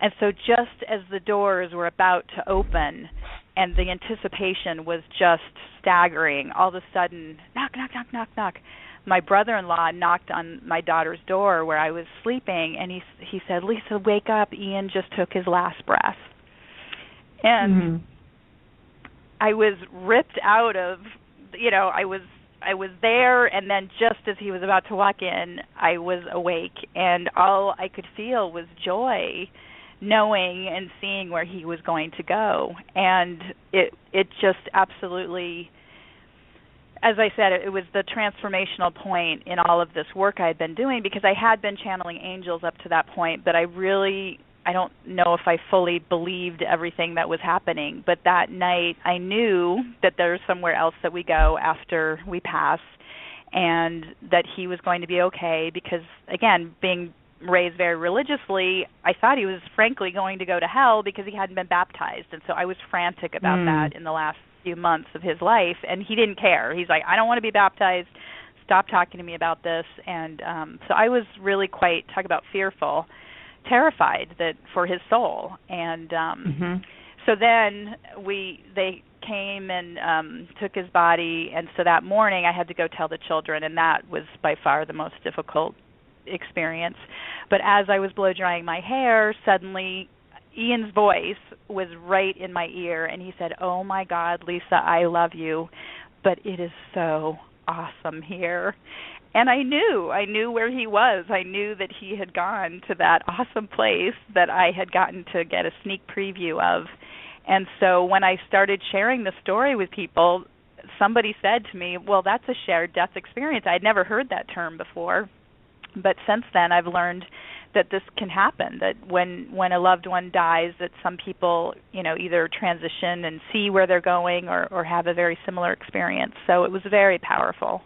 And so just as the doors were about to open, and the anticipation was just staggering, all of a sudden, knock, knock, knock, knock, knock. My brother-in-law knocked on my daughter's door where I was sleeping, and he said, Lisa, wake up, Ian just took his last breath. And I was ripped out of, I was there, and then just as he was about to walk in, I was awake, and all I could feel was joy, knowing and seeing where he was going to go. And it just absolutely, as I said, it was the transformational point in all of this work I had been doing, because I had been channeling angels up to that point, but I don't know if I fully believed everything that was happening. But that night I knew that there's somewhere else that we go after we pass, and that he was going to be okay, because, again, being raised very religiously, I thought he was frankly going to go to hell because he hadn't been baptized. And so I was frantic about that in the last few months of his life, and he didn't care. He's like, I don't want to be baptized. Stop talking to me about this. And so I was really quite, talk about fearful, terrified that for his soul. And so then they came and took his body, and so that morning I had to go tell the children, and that was by far the most difficult experience. But as I was blow drying my hair, suddenly Ian's voice was right in my ear, and he said, oh my God, Lisa, I love you, but it is so awesome here. And I knew where he was. I knew that he had gone to that awesome place that I had gotten to get a sneak preview of. And so when I started sharing the story with people, somebody said to me, well, that's a shared death experience. I'd never heard that term before. But since then, I've learned that this can happen, that when a loved one dies, that some people, either transition and see where they're going or have a very similar experience. So it was very powerful.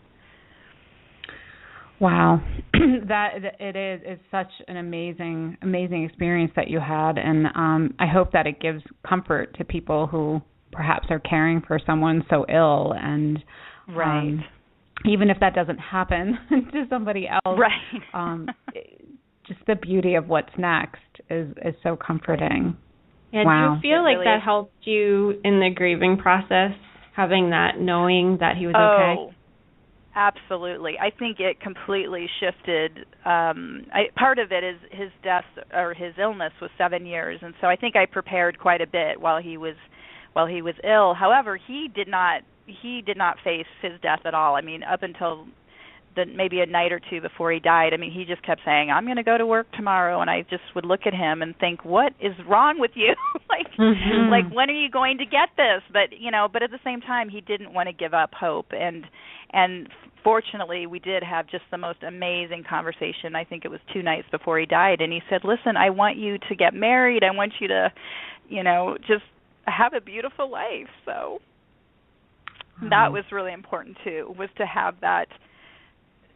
Wow. It's such an amazing experience that you had, and I hope that it gives comfort to people who perhaps are caring for someone so ill, and right. Even if that doesn't happen to somebody else, right. Just the beauty of what's next is so comforting. Yeah, wow. Do you feel like that helped you in the grieving process, having that, knowing that he was okay? Oh, absolutely. I think it completely shifted. Part of it is his death or his illness was 7 years, and so I think I prepared quite a bit while he was ill. However, he did not face his death at all. I mean, up until maybe a night or two before he died, I mean, he just kept saying, "I'm going to go to work tomorrow," and I just would look at him and think, "What is wrong with you? like when are you going to get this?" But at the same time, he didn't want to give up hope, and fortunately, we did have just the most amazing conversation. I think it was 2 nights before he died, and he said, "Listen, I want you to get married. I want you to, just have a beautiful life." So that was really important too, was to have that,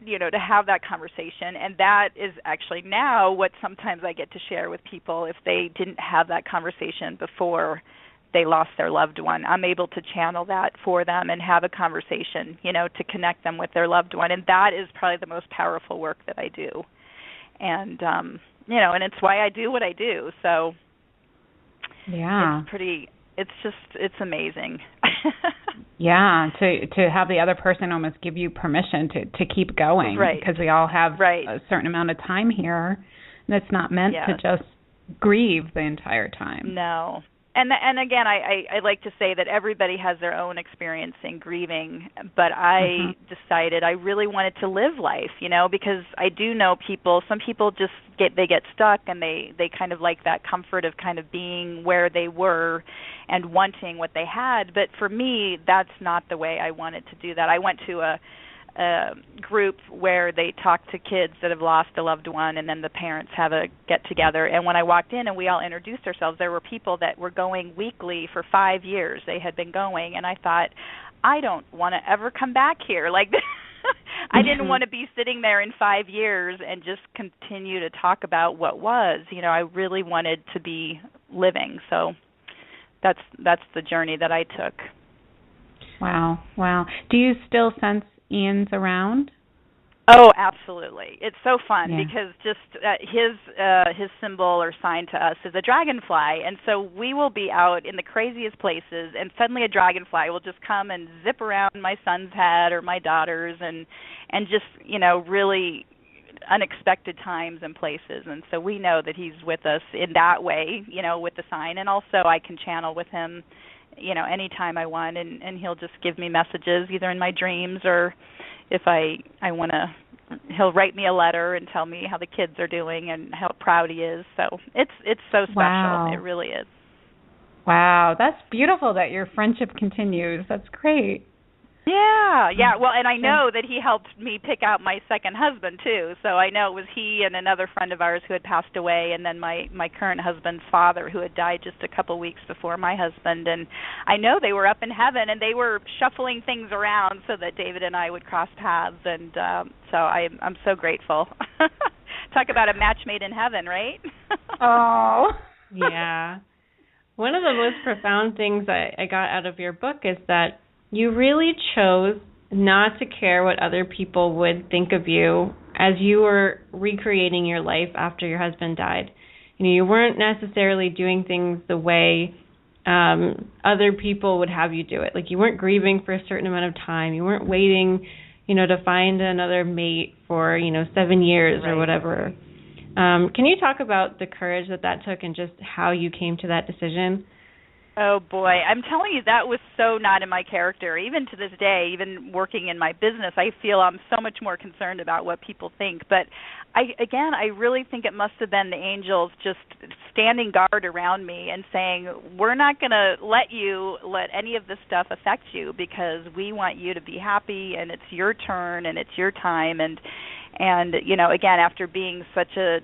to have that conversation. And that is actually now what sometimes I get to share with people if they didn't have that conversation before they lost their loved one. I'm able to channel that for them and have a conversation, to connect them with their loved one. And that is probably the most powerful work that I do. And, and it's why I do what I do. So yeah, it's amazing. Yeah, to have the other person almost give you permission to keep going, right? Because we all have a certain amount of time here, and it's not meant to just grieve the entire time. No. And again, I like to say that everybody has their own experience in grieving, but I decided I really wanted to live life, because I do know some people just get stuck, and they kind of like that comfort of kind of being where they were and wanting what they had. But for me, that's not the way I wanted to do that. I went to a group where they talk to kids that have lost a loved one, and then the parents have a get-together. And when I walked in and we all introduced ourselves, there were people that were going weekly for 5 years. They had been going, and I thought, I don't want to ever come back here. Like, I didn't want to be sitting there in 5 years and just continue to talk about what was. I really wanted to be living. So that's the journey that I took. Wow. Do you still sense Ian's around? Oh, absolutely. It's so fun because just his symbol or sign to us is a dragonfly, and so we will be out in the craziest places, and suddenly a dragonfly will just come and zip around my son's head or my daughter's, and just really unexpected times and places. And so we know that he's with us in that way, with the sign, and also I can channel with him anytime I want, and he'll just give me messages either in my dreams, or if I want to, he'll write me a letter and tell me how the kids are doing and how proud he is. So it's so special. Wow. It really is. Wow, that's beautiful that your friendship continues. That's great. Yeah. Well, and I know that he helped me pick out my second husband too. So I know it was he and another friend of ours who had passed away, and then my current husband's father, who had died just a couple weeks before my husband. And I know they were up in heaven, and they were shuffling things around so that David and I would cross paths. And so I'm so grateful. Talk about a match made in heaven, right? Oh, yeah. One of the most profound things I got out of your book is that you really chose not to care what other people would think of you as you were recreating your life after your husband died. You weren't necessarily doing things the way other people would have you do it. Like, you weren't grieving for a certain amount of time. You weren't waiting, to find another mate for, 7 years or whatever. Can you talk about the courage that took and just how you came to that decision? Oh, boy. I'm telling you, that was so not in my character. Even to this day, even working in my business, I feel I'm so much more concerned about what people think. But, I really think it must have been the angels just standing guard around me and saying, we're not going to let any of this stuff affect you, because we want you to be happy, and it's your turn, and it's your time. And again, after being such a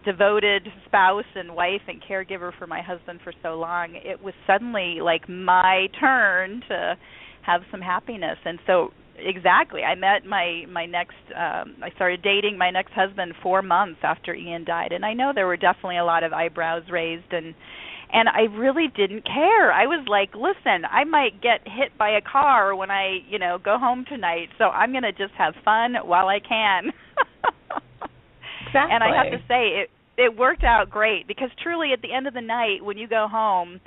devoted spouse and wife and caregiver for my husband for so long, it was suddenly like my turn to have some happiness. And so exactly, I met my next I started dating my next husband 4 months after Ian died, and I know there were definitely a lot of eyebrows raised, and I really didn't care. I was like, listen, I might get hit by a car when I, go home tonight, so I'm going to just have fun while I can. Exactly. And I have to say, it worked out great, because truly at the end of the night when you go home,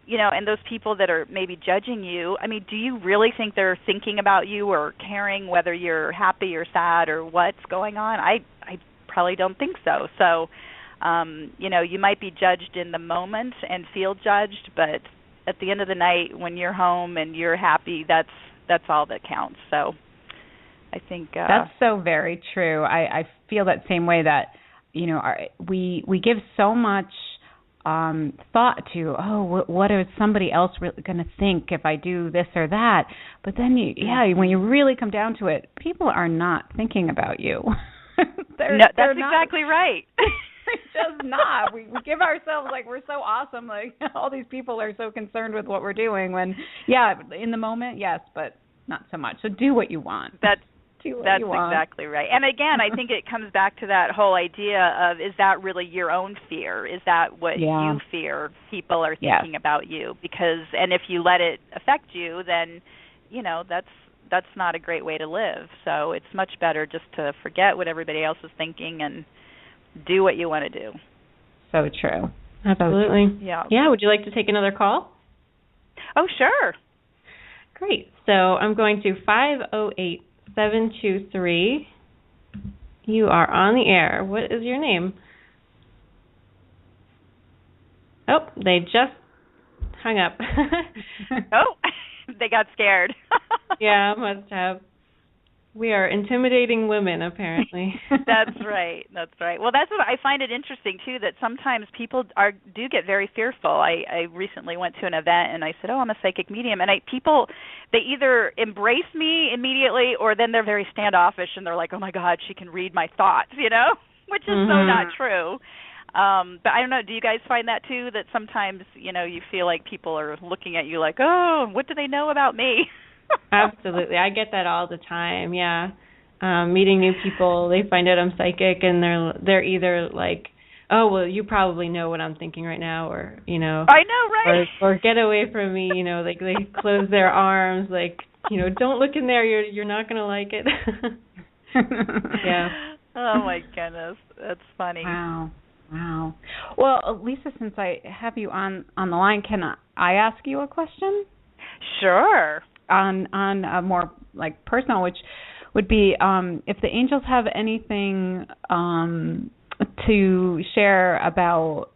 and those people that are maybe judging you, I mean, do you really think they're thinking about you or caring whether you're happy or sad or what's going on? I probably don't think so. So, you might be judged in the moment and feel judged, but at the end of the night when you're home and you're happy, that's all that counts. So I think that's so very true. I feel that same way, that we give so much thought to, what is somebody else really going to think if I do this or that? But then, when you really come down to it, people are not thinking about you. That's exactly right. They're just not. We give ourselves like we're so awesome. Like all these people are so concerned with what we're doing. When, in the moment, yes, but not so much. So do what you want. That's exactly right. And again, I think it comes back to that whole idea of, is that really your own fear? Is that what you fear people are thinking about you? Because, and if you let it affect you, then, that's not a great way to live. So it's much better just to forget what everybody else is thinking and do what you want to do. So true. Absolutely. So true. Yeah. Yeah, would you like to take another call? Oh, sure. Great. So I'm going to 508-723. You are on the air. What is your name? Oh, they just hung up. Oh, they got scared. Yeah, must have. We are intimidating women, apparently. That's right. Well, that's what I find it interesting, too, that sometimes people do get very fearful. I recently went to an event, and I said, I'm a psychic medium. And people, they either embrace me immediately, or then they're very standoffish, and they're like, oh, my God, she can read my thoughts, which is so not true. But I don't know, do you guys find that, too, that sometimes, you feel like people are looking at you like, oh, what do they know about me? Absolutely. I get that all the time, yeah. Meeting new people, they find out I'm psychic, and they're either like, oh, well, you probably know what I'm thinking right now, or, I know, right? Or get away from me, like they close their arms, like, don't look in there, you're not going to like it. Yeah. Oh, my goodness. That's funny. Wow. Well, Lisa, since I have you on the line, can I ask you a question? Sure. On a more like personal, which would be if the angels have anything to share about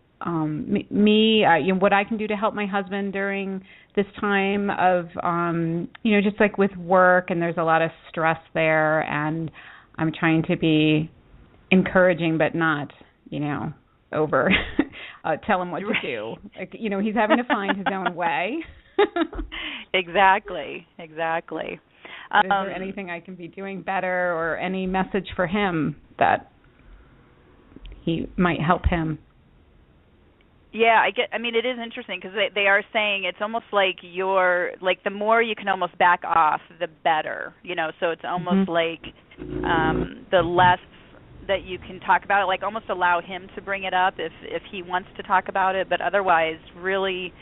me, what I can do to help my husband during this time of, just like with work, and there's a lot of stress there, and I'm trying to be encouraging but not, over tell him what to do. Like, he's having to find his own way. Exactly. Is there anything I can be doing better, or any message for him that he might help him? Yeah, it is interesting, because they are saying it's almost like the more you can almost back off, the better, so it's almost like the less that you can talk about it, like almost allow him to bring it up if he wants to talk about it, but otherwise really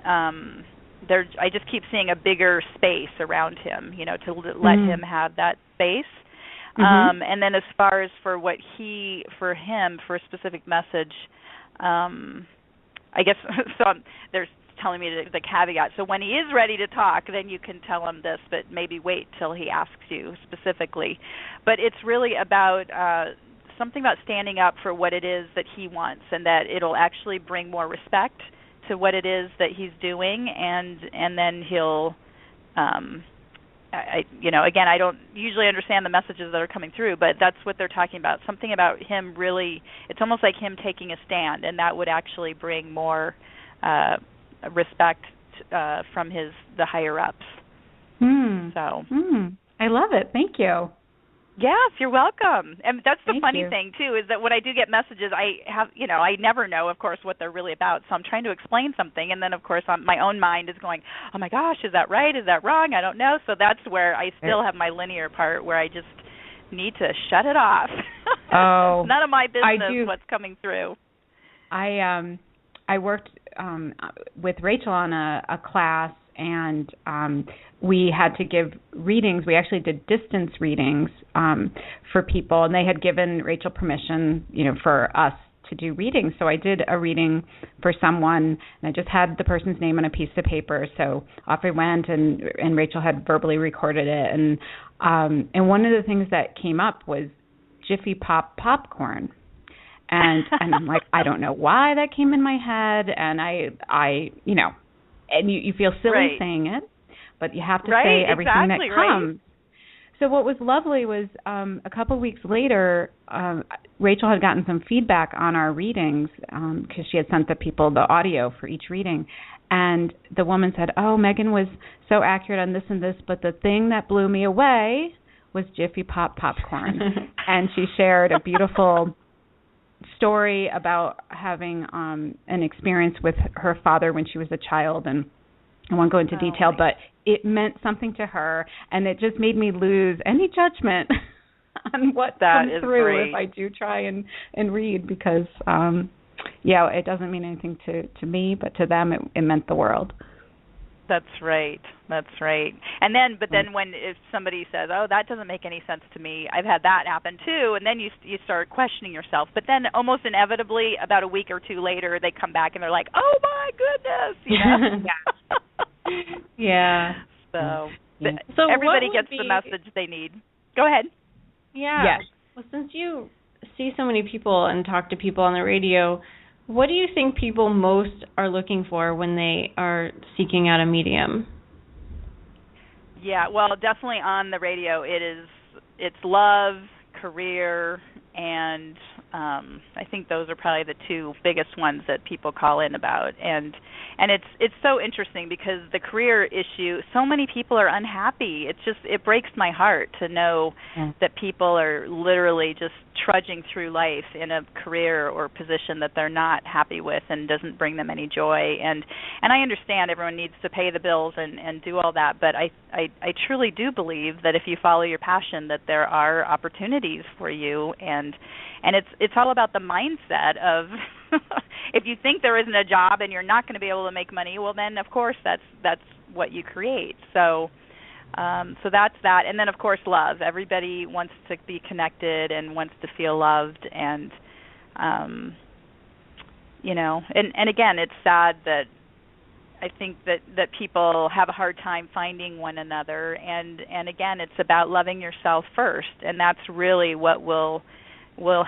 I just keep seeing a bigger space around him, to let him have that space. And then as far as for him, for a specific message, I guess, so they're telling me the caveat. So when he is ready to talk, then you can tell him this, but maybe wait till he asks you specifically. But it's really about something about standing up for what it is that he wants, and that it'll actually bring more respect to what it is that he's doing, and then he'll, again, I don't usually understand the messages that are coming through, but that's what they're talking about. Something about him really, it's almost like him taking a stand, and that would actually bring more respect from the higher ups. So. I love it. Thank you. Yes, you're welcome. And that's the Thank funny you. thing too, is that when I do get messages, I never know, of course, what they're really about. So I'm trying to explain something, and then of course my own mind is going, "Oh my gosh, is that right? Is that wrong? I don't know." So that's where I still have my linear part where I just need to shut it off. Oh, none of my business what's coming through. I worked with Rachel on a class, and we had to give readings. We actually did distance readings for people, and they had given Rachel permission, for us to do readings. So I did a reading for someone, and I just had the person's name on a piece of paper. So off I went, and Rachel had verbally recorded it. And one of the things that came up was Jiffy Pop popcorn. And I'm like, I don't know why that came in my head, and I and you feel silly saying it, but you have to say everything that comes. Right. So what was lovely was a couple weeks later, Rachel had gotten some feedback on our readings because she had sent the people the audio for each reading, and the woman said, "Oh, Megan was so accurate on this and this, but the thing that blew me away was Jiffy Pop popcorn." And she shared a beautiful story about having an experience with her father when she was a child, and I won't go into detail, but it meant something to her, and it just made me lose any judgment on what comes through if I do try and read, because it doesn't mean anything to me, but to them it meant the world. That's right. And then if somebody says, "Oh, that doesn't make any sense to me," I've had that happen too, and then you start questioning yourself. But then almost inevitably, about a week or two later, they come back and they're like, "Oh my goodness," Yeah. So So everybody gets the message they need. Go ahead. Yeah. Yes. Well, since you see so many people and talk to people on the radio, what do you think people most are looking for when they are seeking out a medium? Yeah, well, definitely on the radio it's love, career, and I think those are probably the two biggest ones that people call in about. And it's so interesting because the career issue, so many people are unhappy. It breaks my heart to know that people are literally just trudging through life in a career or position that they're not happy with and doesn't bring them any joy. And I understand everyone needs to pay the bills and do all that, but I truly do believe that if you follow your passion that there are opportunities for you, and it's all about the mindset of if you think there isn't a job and you're not going to be able to make money, well then of course that's what you create. So that's that. And then of course love. Everybody wants to be connected and wants to feel loved, and and again, it's sad that I think that people have a hard time finding one another, and again, it's about loving yourself first, and that's really what will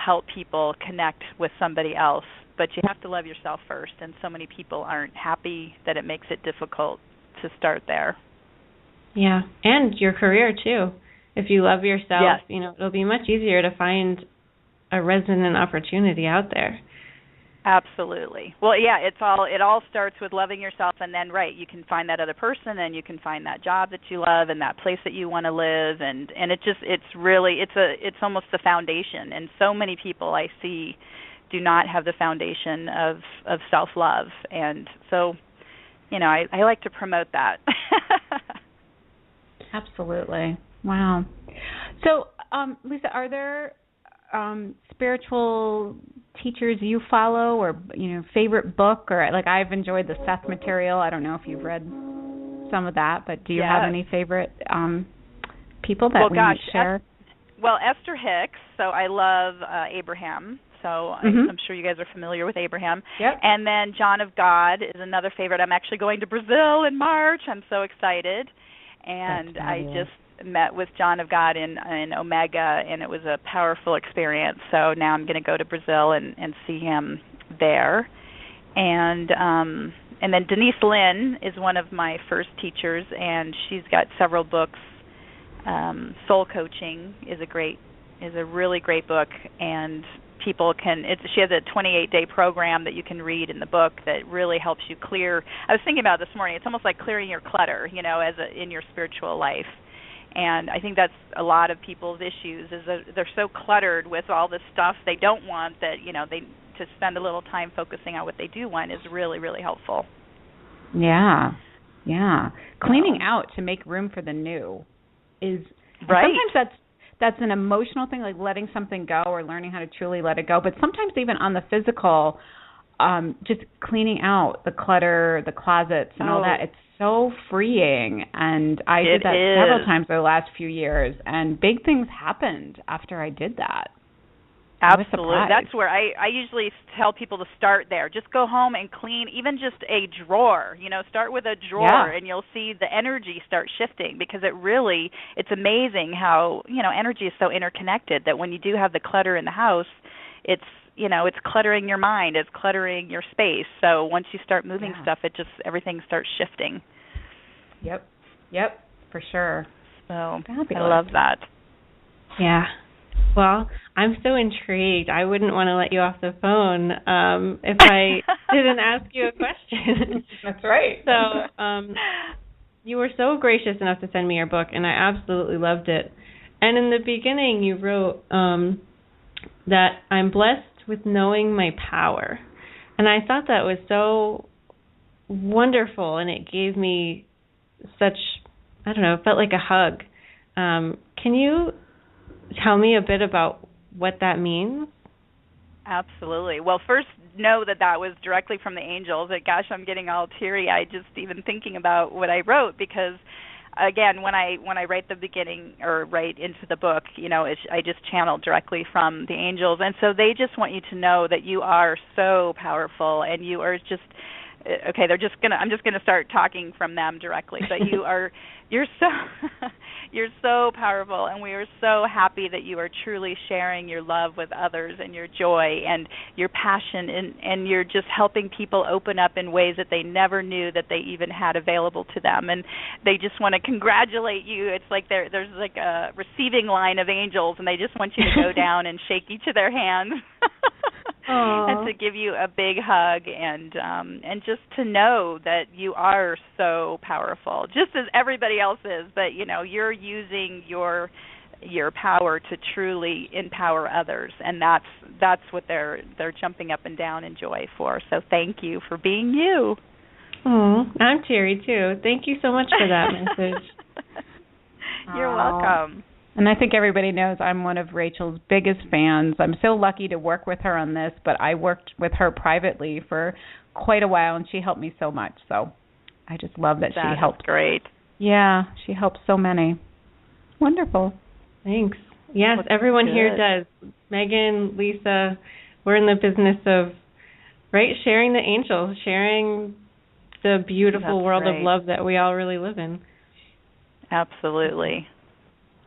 help people connect with somebody else. But you have to love yourself first, and so many people aren't happy that it makes it difficult to start there. Yeah, and your career too. If you love yourself, it'll be much easier to find a resonant opportunity out there. Absolutely. Well, yeah, it all starts with loving yourself, and then you can find that other person, and you can find that job that you love and that place that you want to live, and it's almost the foundation. And so many people I see do not have the foundation of self-love, and so I like to promote that. Absolutely. Wow. So, Lisa, are there spiritual teachers you follow, or favorite book, or I've enjoyed the Seth material. I don't know if you've read some of that, but do you have any favorite people that we might share? Esther Hicks. So I love Abraham. So I'm sure you guys are familiar with Abraham. Yep. And then John of God is another favorite. I'm actually going to Brazil in March. I'm so excited. And I just met with John of God in Omega, and it was a powerful experience. So now I'm going to go to Brazil and see him there. And then Denise Lynn is one of my first teachers, and she's got several books. Soul Coaching is a really great book, and people she has a 28-day program that you can read in the book that really helps you clear. I was thinking about it this morning. It's almost like clearing your clutter, in your spiritual life. And I think that's a lot of people's issues, is that they're so cluttered with all this stuff they don't want that, they to spend a little time focusing on what they do want is really, really helpful. Yeah. Cleaning out to make room for the new is right. Sometimes that's an emotional thing, like letting something go or learning how to truly let it go. But sometimes even on the physical, just cleaning out the clutter, the closets and all that, it's so freeing. And I did that several times over the last few years, and big things happened after I did that. Absolutely. That's where I usually tell people to start there. Just go home and clean even just a drawer. Start with a drawer, and you'll see the energy start shifting, because it's amazing how, energy is so interconnected that when you do have the clutter in the house, it's cluttering your mind, it's cluttering your space. So once you start moving stuff, everything starts shifting. Yep, for sure. So fabulous. I love that. Yeah. Well, I'm so intrigued. I wouldn't want to let you off the phone if I didn't ask you a question. That's right. So you were so gracious enough to send me your book, and I absolutely loved it. And in the beginning, you wrote that I'm blessed with knowing my power. And I thought that was so wonderful, and it gave me such, it felt like a hug. Can you tell me a bit about what that means? Absolutely. Well, first, know that was directly from the angels. Gosh, I'm getting all teary-eyed just even thinking about what I wrote, because, again, when I write the beginning or write into the book, I just channel directly from the angels. And so they just want you to know that you are so powerful, and you are just I'm just gonna start talking from them directly. But you're so powerful, and we are so happy that you are truly sharing your love with others, and your joy and your passion, and you're just helping people open up in ways that they never knew that they even had available to them. And they just want to congratulate you. It's like there's like a receiving line of angels, and they just want you to go down and shake each of their hands. And to give you a big hug, and just to know that you are so powerful, just as everybody else is. But you're using your power to truly empower others, and that's what they're jumping up and down in joy for. So thank you for being you. Oh, I'm teary too. Thank you so much for that message. You're welcome. And I think everybody knows I'm one of Rachel's biggest fans. I'm so lucky to work with her on this, but I worked with her privately for quite a while, and she helped me so much. So I just love that she helped. That's great. Yeah, she helps so many. Wonderful. Thanks. Yes, everyone here does. Megan, Lisa, we're in the business of, sharing the angels, sharing the beautiful world of love that we all really live in. Absolutely.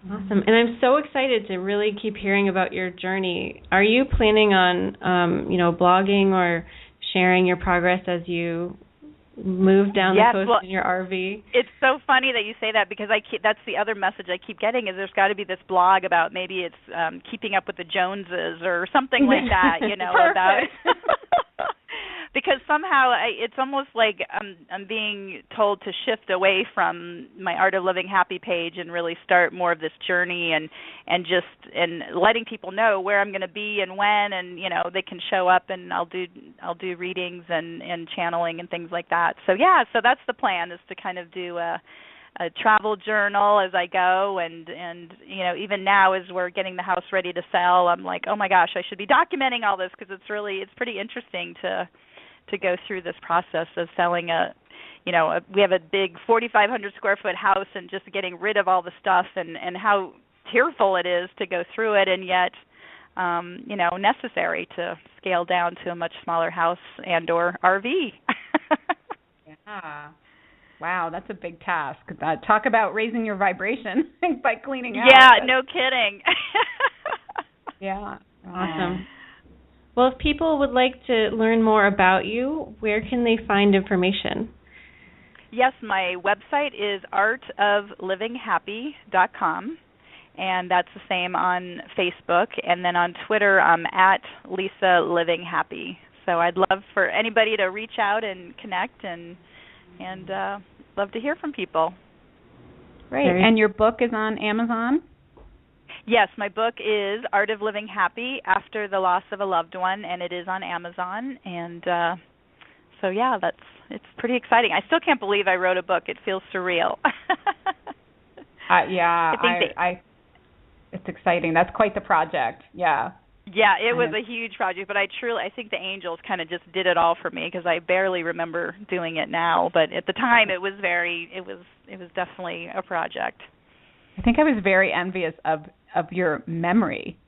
Awesome. And I'm so excited to really keep hearing about your journey. Are you planning on, blogging or sharing your progress as you move down the coast in your RV? It's so funny that you say that, because that's the other message I keep getting, is there's got to be this blog about, maybe it's keeping up with the Joneses or something like that, about because somehow it's almost like I'm being told to shift away from my Art of Living Happy page and really start more of this journey, and letting people know where I'm going to be and when, and they can show up, and I'll do readings and channeling and things like that. So so that's the plan, is to kind of do a travel journal as I go, and even now as we're getting the house ready to sell, I'm like, oh my gosh, I should be documenting all this, because it's pretty interesting to go through this process of selling we have a big 4,500 square foot house, and just getting rid of all the stuff, and how tearful it is to go through it, and yet necessary to scale down to a much smaller house and or RV. Yeah. Wow, that's a big task. Talk about raising your vibration by cleaning out. Yeah, no kidding. Yeah. Awesome. Well, if people would like to learn more about you, where can they find information? Yes, my website is artoflivinghappy.com, and that's the same on Facebook. And then on Twitter, I'm at Lisa Living Happy. So I'd love for anybody to reach out and connect, and love to hear from people. Great. And your book is on Amazon? Yes, my book is Art of Living Happy After the Loss of a Loved One, and it is on Amazon. And so, yeah, it's pretty exciting. I still can't believe I wrote a book. It feels surreal. It's exciting. That's quite the project. Yeah. Yeah, it was a huge project, but I think the angels kind of just did it all for me because I barely remember doing it now. But at the time, it was definitely a project. I think I was very envious of your memory,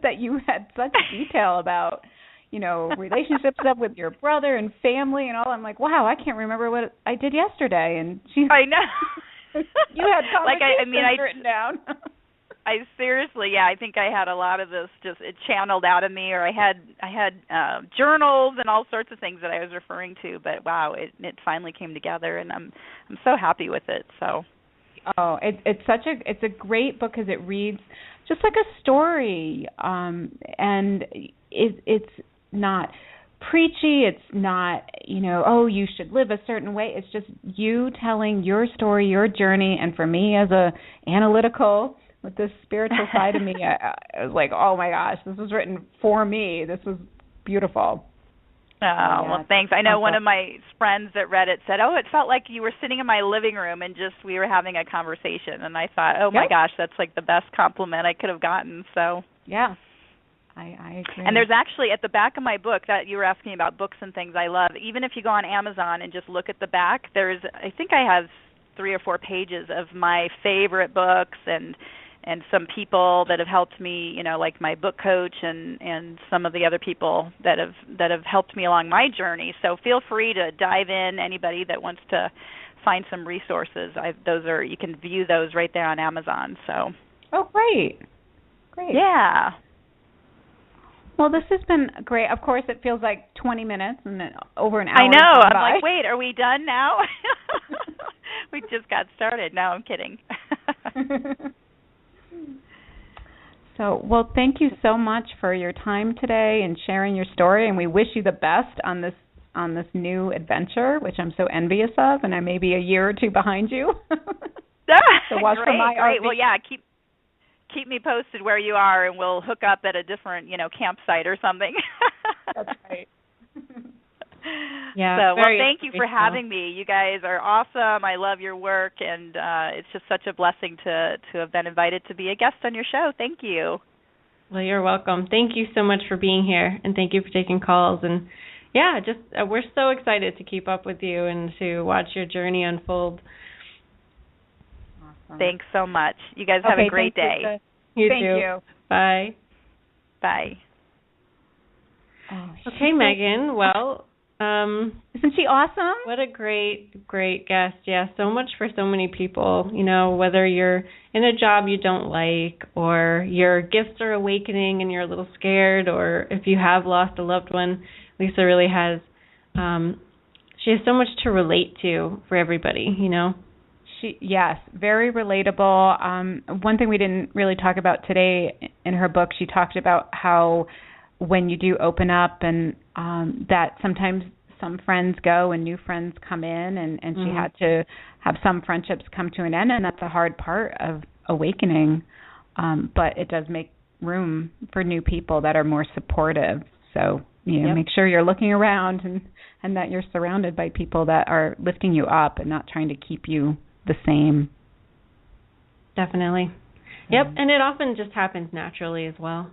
that you had such detail about, relationships up with your brother and family and all. I'm like, wow, I can't remember what I did yesterday. And I know. You had conversations written down. I seriously, I think I had a lot of this it channeled out of me, or I had journals and all sorts of things that I was referring to. But wow, it finally came together, and I'm so happy with it. So. Oh, it's a great book because it reads just like a story, and it's not preachy. It's not you should live a certain way. It's just you telling your story, your journey, and for me as a analytical with this spiritual side of me, I was like, oh my gosh, this was written for me. This was beautiful. Oh, well, thanks. I know one of my friends that read it said, it felt like you were sitting in my living room and we were having a conversation. And I thought, my gosh, that's like the best compliment I could have gotten. So yeah, I agree. And there's actually at the back of my book that you were asking about books and things I love. Even if you go on Amazon and just look at the back, I think I have 3 or 4 pages of my favorite books and some people that have helped me, like my book coach and some of the other people that have helped me along my journey. So feel free to dive in. Anybody that wants to find some resources, you can view those right there on Amazon. So. Oh, great. Yeah. Well, this has been great. Of course, it feels like 20 minutes and then over an hour. I know. I'm like, wait, are we done now? We just got started. No, I'm kidding. So, well, thank you so much for your time today and sharing your story, and we wish you the best on this new adventure, which I'm so envious of, and I may be a year or 2 behind you. So watch for my RV. Well, yeah, keep me posted where you are, and we'll hook up at a different, campsite or something. That's right. Yeah. So, thank you for having me. You guys are awesome. I love your work, and it's just such a blessing to have been invited to be a guest on your show. Thank you. Well, you're welcome. Thank you so much for being here, and thank you for taking calls. And we're so excited to keep up with you and to watch your journey unfold. Awesome. Thanks so much. You guys have a great day. You thank too. you. Bye. Bye. Oh, okay, Megan. Well. Isn't she awesome? What a great guest. Yeah, so much for so many people, whether you're in a job you don't like, or your gifts are awakening and you're a little scared, or if you have lost a loved one, Lisa really has, she has so much to relate to for everybody, Yes, very relatable. One thing we didn't really talk about today in her book, she talked about how when you do open up and that sometimes some friends go and new friends come in, and she had to have some friendships come to an end, and that's a hard part of awakening. But it does make room for new people that are more supportive. So, make sure you're looking around and that you're surrounded by people that are lifting you up and not trying to keep you the same. Definitely. Yep, and it often just happens naturally as well.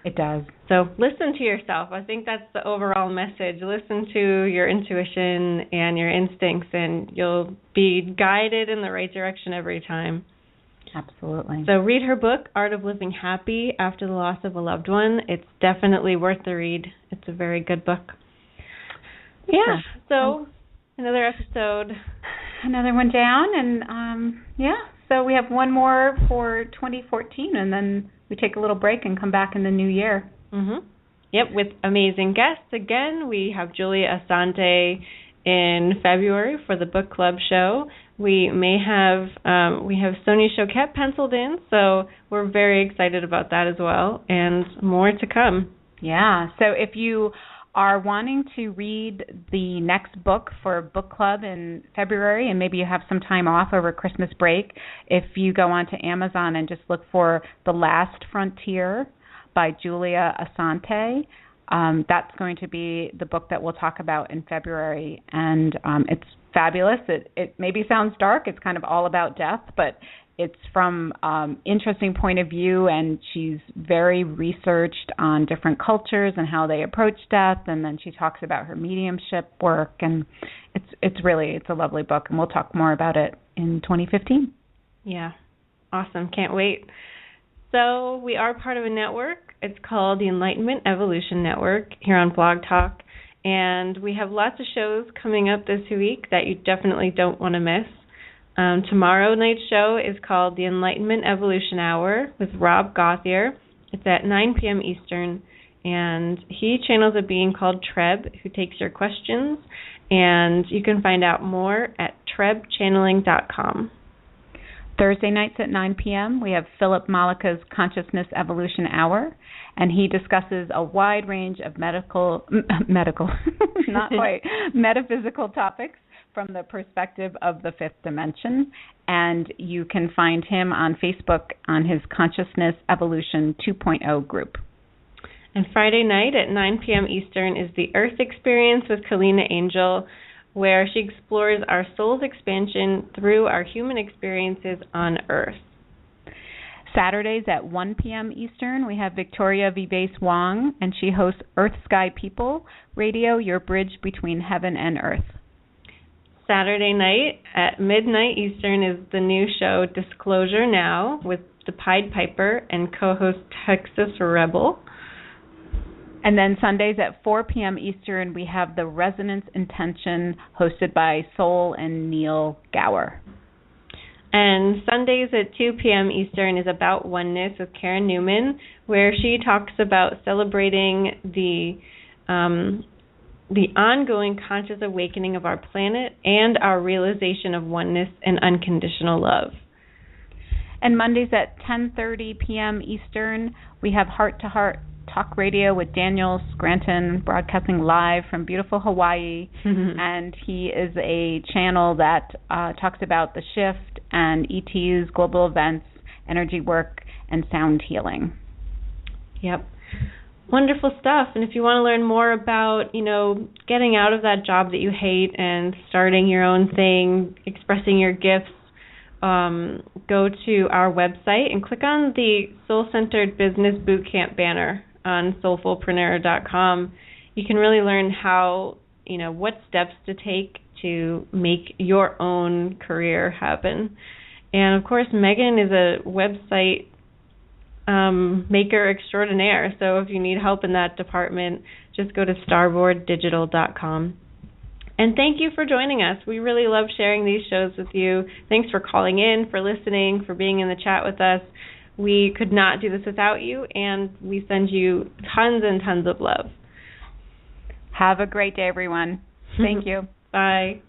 It does. So listen to yourself. I think that's the overall message. Listen to your intuition and your instincts, and you'll be guided in the right direction every time. Absolutely. So read her book, Art of Living Happy After the Loss of a Loved One. It's definitely worth the read. It's a very good book. Yeah. So another episode. Another one down, and so we have one more for 2014, and then we take a little break and come back in the new year. Yep, with amazing guests. Again, we have Julia Asante in February for the book club show. We have Sonia Choquette penciled in, so we're very excited about that as well, and more to come. Yeah, so if you are wanting to read the next book for book club in February, and maybe you have some time off over Christmas break, if you go onto Amazon and just look for The Last Frontier by Julia Asante, that's going to be the book that we'll talk about in February, and it's fabulous. It maybe sounds dark. It's kind of all about death, but it's from interesting point of view, and she's very researched on different cultures and how they approach death, and then she talks about her mediumship work, and it's a lovely book, and we'll talk more about it in 2015. Yeah, awesome. Can't wait. So we are part of a network. It's called the Enlightenment Evolution Network here on Blog Talk, and we have lots of shows coming up this week that you definitely don't want to miss. Tomorrow night's show is called the Enlightenment Evolution Hour with Rob Gauthier. It's at 9 p.m. Eastern, and he channels a being called Treb who takes your questions, and you can find out more at trebchanneling.com. Thursday nights at 9 p.m., we have Philip Malika's Consciousness Evolution Hour, and he discusses a wide range of metaphysical topics from the perspective of the fifth dimension, and you can find him on Facebook on his Consciousness Evolution 2.0 group. And Friday night at 9 p.m. Eastern is the Earth Experience with Kalina Angel, where she explores our soul's expansion through our human experiences on Earth. Saturdays at 1 p.m. Eastern, we have Victoria Vives Wong, and she hosts Earth Sky People Radio, your bridge between heaven and earth. Saturday night at midnight Eastern is the new show Disclosure Now with the Pied Piper and co-host Texas Rebel. And then Sundays at 4 p.m. Eastern, we have the Resonance Intention hosted by Soul and Neil Gower. And Sundays at 2 p.m. Eastern is About Oneness with Karen Newman, where she talks about celebrating the ongoing conscious awakening of our planet and our realization of oneness and unconditional love. And Mondays at 10:30 p.m. Eastern, we have Heart to Heart Talk Radio with Daniel Scranton, broadcasting live from beautiful Hawaii. And he is a channel that talks about the shift and ETs, global events, energy work, and sound healing. Yep. Wonderful stuff. And if you want to learn more about, getting out of that job that you hate and starting your own thing, expressing your gifts, go to our website and click on the Soul-Centered Business Bootcamp banner on Soulfullpreneur.com. You can really learn how, what steps to take to make your own career happen. And, of course, Megan is a website maker extraordinaire. So if you need help in that department, just go to starboarddigital.com. And thank you for joining us. We really love sharing these shows with you. Thanks for calling in, for listening, for being in the chat with us. We could not do this without you, and we send you tons and tons of love. Have a great day, everyone. Thank you. Bye.